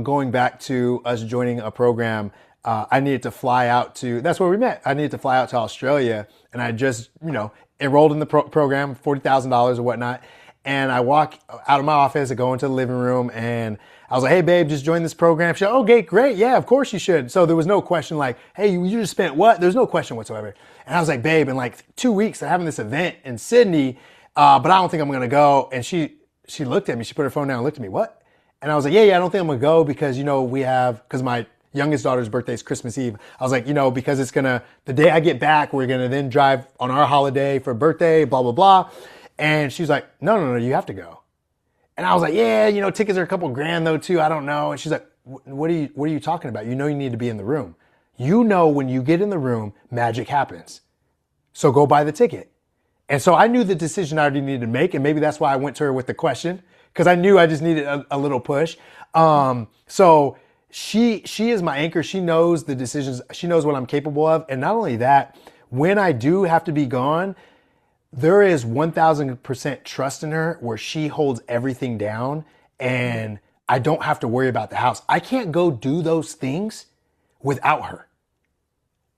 Going back to us joining a program, I needed to fly out to, that's where we met. I needed to fly out to Australia and I just, enrolled in the program, $40,000 or whatnot. And I walk out of my office, I go into the living room, and I was like, hey, babe, just join this program. She's like, okay, great. Yeah, of course you should. So there was no question like, hey, you just spent what? There's no question whatsoever. And I was like, babe, in like 2 weeks, they're having this event in Sydney, but I don't think I'm going to go. And she looked at me. She put her phone down and looked at me. What? And I was like, yeah, I don't think I'm going to go because, because my youngest daughter's birthday is Christmas Eve. I was like, because the day I get back, we're going to then drive on our holiday for birthday, blah, blah, blah. And she's like, no, you have to go. And I was like, yeah, tickets are a couple grand though too. I don't know. And she's like, what are you talking about? You need to be in the room. When you get in the room, magic happens. So go buy the ticket. And so I knew the decision I already needed to make. And maybe that's why I went to her with the question, because I knew I just needed a little push. So she is my anchor. She knows the decisions. She knows what I'm capable of. And not only that, when I do have to be gone, there is 1000% trust in her where she holds everything down and I don't have to worry about the house. I can't go do those things without her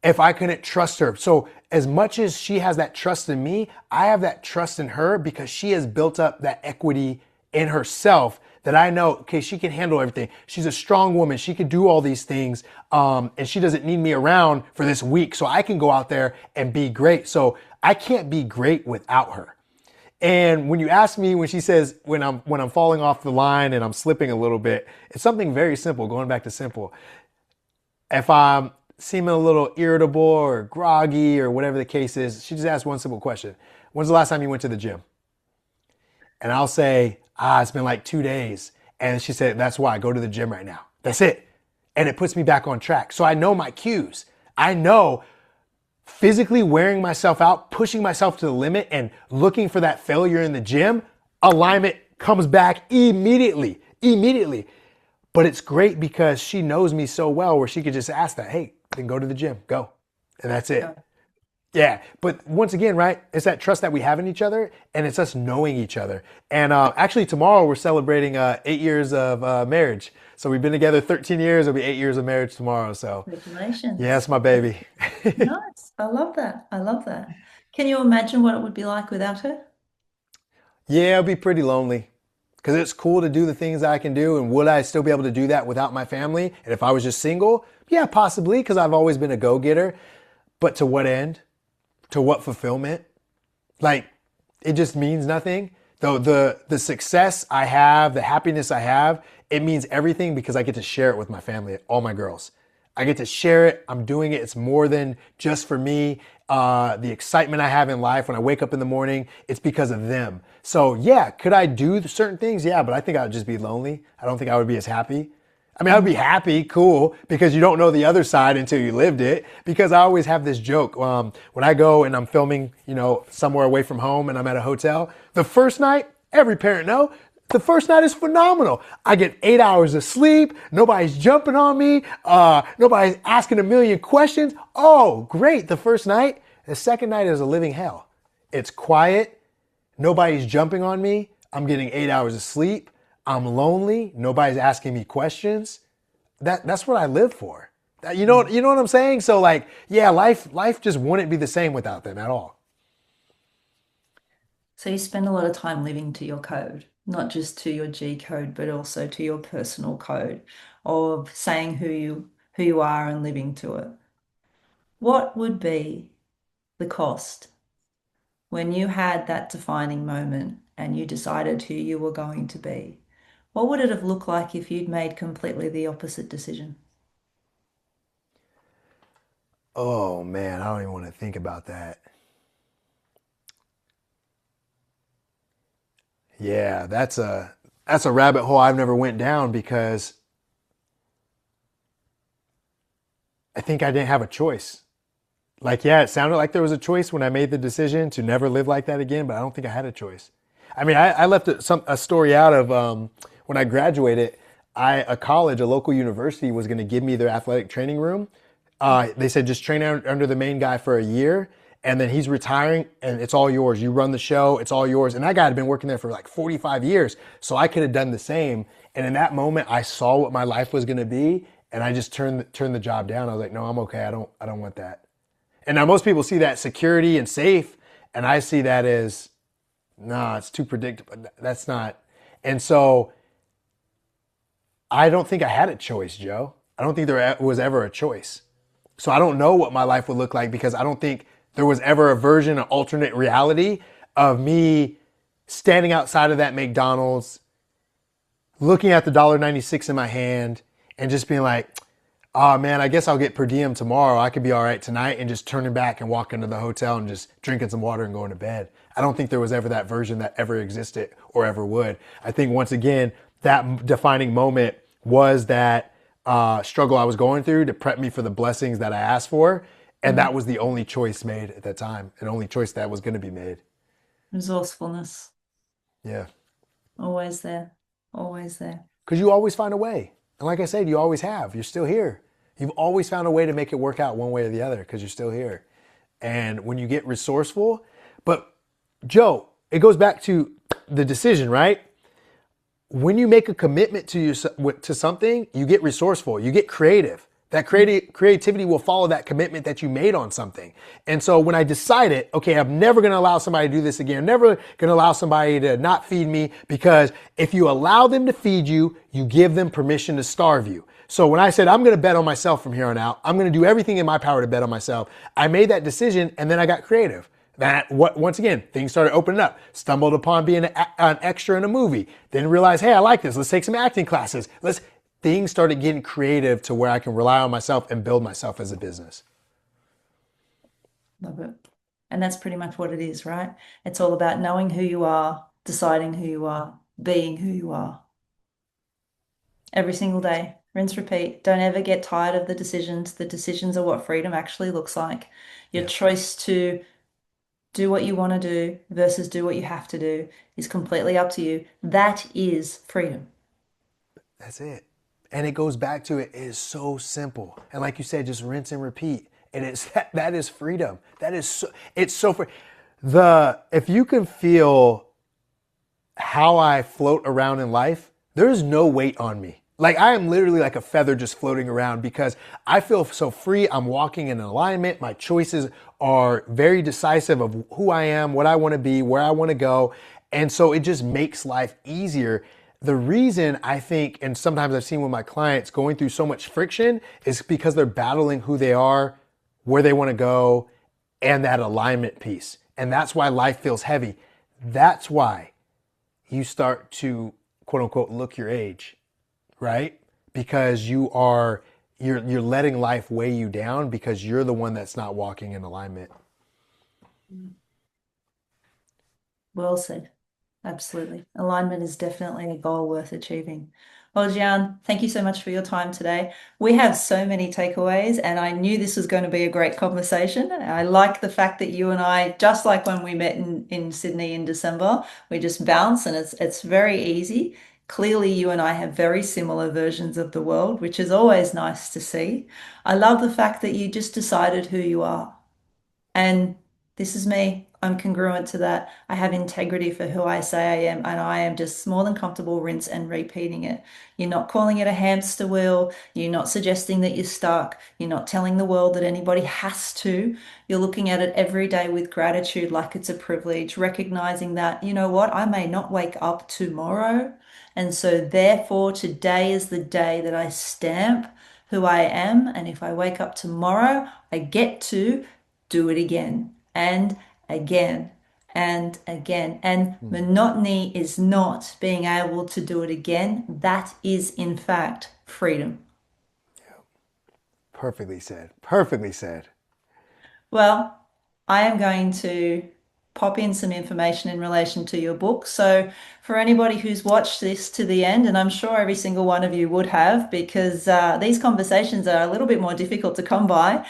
if I couldn't trust her. So as much as she has that trust in me, I have that trust in her because she has built up that equity in herself that I know, okay, she can handle everything. She's a strong woman. She can do all these things. And she doesn't need me around for this week. So I can go out there and be great. So I can't be great without her. And when you ask me, when she says, when I'm falling off the line and I'm slipping a little bit, it's something very simple, going back to simple. If I'm seeming a little irritable or groggy or whatever the case is, she just asks one simple question. When's the last time you went to the gym? And I'll say, it's been like 2 days. And she said, that's why I go to the gym right now. That's it. And it puts me back on track. So I know my cues. I know physically wearing myself out, pushing myself to the limit and looking for that failure in the gym, alignment comes back immediately. But it's great because she knows me so well where she could just ask that, hey, then go to the gym, go. And that's it. Yeah, but once again, right, it's that trust that we have in each other and it's us knowing each other. And actually tomorrow we're celebrating 8 years of marriage. So we've been together 13 years. It'll be 8 years of marriage tomorrow. So yeah, Congratulations. that's my baby. Nice. I love that. I love that. Can you imagine what it would be like without her? Yeah, it'll be pretty lonely because it's cool to do the things I can do. And would I still be able to do that without my family? And if I was just single, yeah, possibly, because I've always been a go-getter. But to what end? To what fulfillment? Like, it just means nothing. Though the success I have, the happiness I have, it means everything because I get to share it with my family, all my girls. I get to share it. I'm doing it. It's more than just for me. The excitement I have in life when I wake up in the morning, it's because of them. So yeah, could I do certain things? Yeah, but I think I would just be lonely. I don't think I would be as happy. I mean, I would be happy, cool, because you don't know the other side until you lived it. Because I always have this joke when I go and I'm filming, somewhere away from home and I'm at a hotel. The first night, every parent know, the first night is phenomenal. I get 8 hours of sleep. Nobody's jumping on me. Nobody's asking a million questions. Oh, great, the first night. The second night is a living hell. It's quiet. Nobody's jumping on me. I'm getting 8 hours of sleep. I'm lonely. Nobody's asking me questions. That's what I live for. You know what I'm saying? So like, yeah, life just wouldn't be the same without them at all. So you spend a lot of time living to your code, not just to your G code, but also to your personal code of saying who you are and living to it. What would be the cost when you had that defining moment and you decided who you were going to be? What would it have looked like if you'd made completely the opposite decision? Oh man, I don't even want to think about that. Yeah, that's a rabbit hole I've never went down because I think I didn't have a choice. Like, yeah, it sounded like there was a choice when I made the decision to never live like that again, but I don't think I had a choice. I mean, I left a story out of when I graduated. A college, a local university, was going to give me their athletic training room. They said just train under the main guy for a year, and then he's retiring, and it's all yours. You run the show, it's all yours. And that guy had been working there for like 45 years, so I could have done the same. And in that moment, I saw what my life was going to be, and I just turned the job down. I was like, no, I'm okay. I don't want that. And now most people see that security and safe, and I see that as Nah, it's too predictable. That's not. And so I don't think I had a choice, Joe. I don't think there was ever a choice. So I don't know what my life would look like because I don't think there was ever a version, an alternate reality of me standing outside of that McDonald's, looking at the $1.96 in my hand and just being like, oh man, I guess I'll get per diem tomorrow. I could be all right tonight, and just turning back and walking to the hotel and just drinking some water and going to bed. I don't think there was ever that version that ever existed or ever would. I think once again, that defining moment was that struggle I was going through to prep me for the blessings that I asked for. And Mm. that was the only choice made at that time, and only choice that was going to be made. Resourcefulness, Yeah. always there, always there. Because you always find a way. And like I said, you always have. You're still here. You've always found a way to make it work out one way or the other because you're still here. And when you get resourceful, but Joe, it goes back to the decision, right? When you make a commitment to to something, you get resourceful, you get creative. That creativity will follow that commitment that you made on something. And so when I decided, okay, I'm never going to allow somebody to do this again, I'm never going to allow somebody to not feed me, because if you allow them to feed you, you give them permission to starve you. So when I said, I'm going to bet on myself from here on out, I'm going to do everything in my power to bet on myself, I made that decision, and then I got creative. That once again, things started opening up. Stumbled upon being an extra in a movie. Then realized, hey, I like this. Let's take some acting classes. Things started getting creative to where I can rely on myself and build myself as a business. Love it. And that's pretty much what it is, right? It's all about knowing who you are, deciding who you are, being who you are every single day. Rinse, repeat. Don't ever get tired of the decisions. The decisions are what freedom actually looks like. Your Yeah, choice to do what you want to do versus do what you have to do is completely up to you. That is freedom. that's it. And it goes back to it is so simple. And like you said, just rinse and repeat. And it's that is freedom. That is so, it's so free. If you can feel how I float around in life, there's no weight on me. Like I am literally like a feather just floating around because I feel so free. I'm walking in alignment. My choices are very decisive of who I am, what I want to be, where I want to go. And so it just makes life easier. The reason I think, and sometimes I've seen with my clients going through so much friction, is because they're battling who they are, where they want to go, and that alignment piece. And that's why life feels heavy. That's why you start to quote unquote look your age, right? Because you're letting life weigh you down because you're the one that's not walking in alignment. Well said. Absolutely. Alignment is definitely a goal worth achieving. Well, Gian, thank you so much for your time today. We have so many takeaways, and I knew this was going to be a great conversation. I like the fact that you and I, just like when we met in Sydney in December, we just bounce and it's very easy. Clearly, you and I have very similar versions of the world, which is always nice to see. I love the fact that you just decided who you are. And this is me. I'm congruent to that. I have integrity for who I say I am, and I am just more than comfortable rinse and repeating it. You're not calling it a hamster wheel. You're not suggesting that you're stuck. You're not telling the world that anybody has to. You're looking at it every day with gratitude, like it's a privilege, recognizing that, you know what, I may not wake up tomorrow. And so, therefore, today is the day that I stamp who I am. And if I wake up tomorrow, I get to do it again and again and again. And monotony is not being able to do it again. That is, in fact, freedom. Perfectly said. Perfectly said. Well, I am going to pop in some information in relation to your book. So, for anybody who's watched this to the end, and I'm sure every single one of you would have, because these conversations are a little bit more difficult to come by,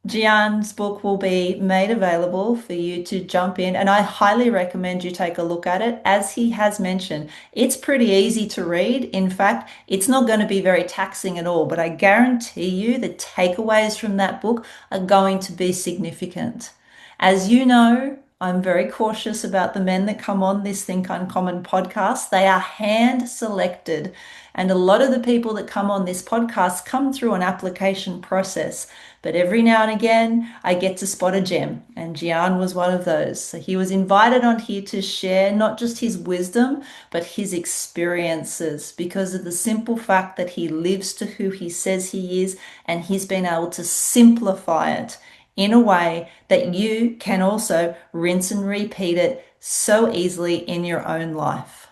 Gian's book will be made available for you to jump in, and I highly recommend you take a look at it. As he has mentioned, it's pretty easy to read. In fact, it's not going to be very taxing at all, but I guarantee you the takeaways from that book are going to be significant. As you know, I'm very cautious about the men that come on this Think Uncommon podcast. They are hand selected. And a lot of the people that come on this podcast come through an application process. But every now and again, I get to spot a gem. And Gian was one of those. So he was invited on here to share not just his wisdom, but his experiences because of the simple fact that he lives to who he says he is. And he's been able to simplify it in a way that you can also rinse and repeat it so easily in your own life.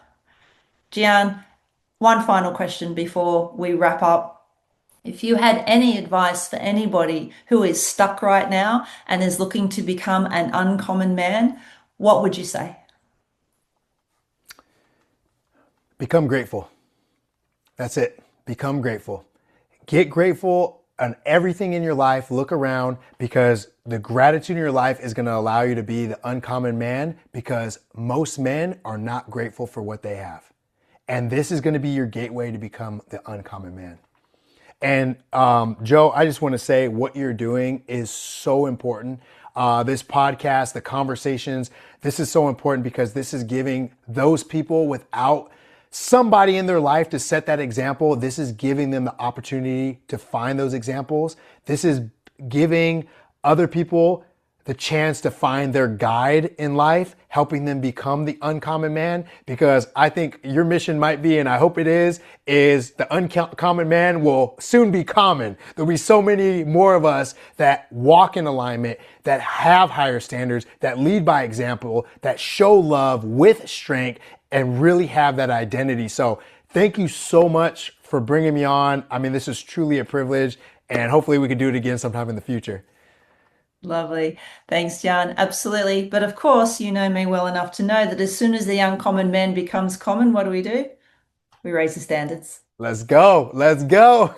Gian, one final question before we wrap up. If you had any advice for anybody who is stuck right now and is looking to become an uncommon man, what would you say? Become grateful. That's it. Become grateful. Get grateful on everything in your life. Look around because the gratitude in your life is going to allow you to be the uncommon man because most men are not grateful for what they have. And this is going to be your gateway to become the uncommon man. And Joe, I just want to say what you're doing is so important. This podcast, the conversations, this is so important because this is giving those people without somebody in their life to set that example. This is giving them the opportunity to find those examples. This is giving other people the chance to find their guide in life, helping them become the uncommon man. Because I think your mission might be, and I hope it is the uncommon man will soon be common. There'll be so many more of us that walk in alignment, that have higher standards, that lead by example, that show love with strength and really have that identity. So thank you so much for bringing me on. I mean, this is truly a privilege and hopefully we can do it again sometime in the future. Lovely. Thanks, Jan. Absolutely. But of course, you know me well enough to know that as soon as the uncommon man becomes common, what do? We raise the standards. Let's go. Let's go.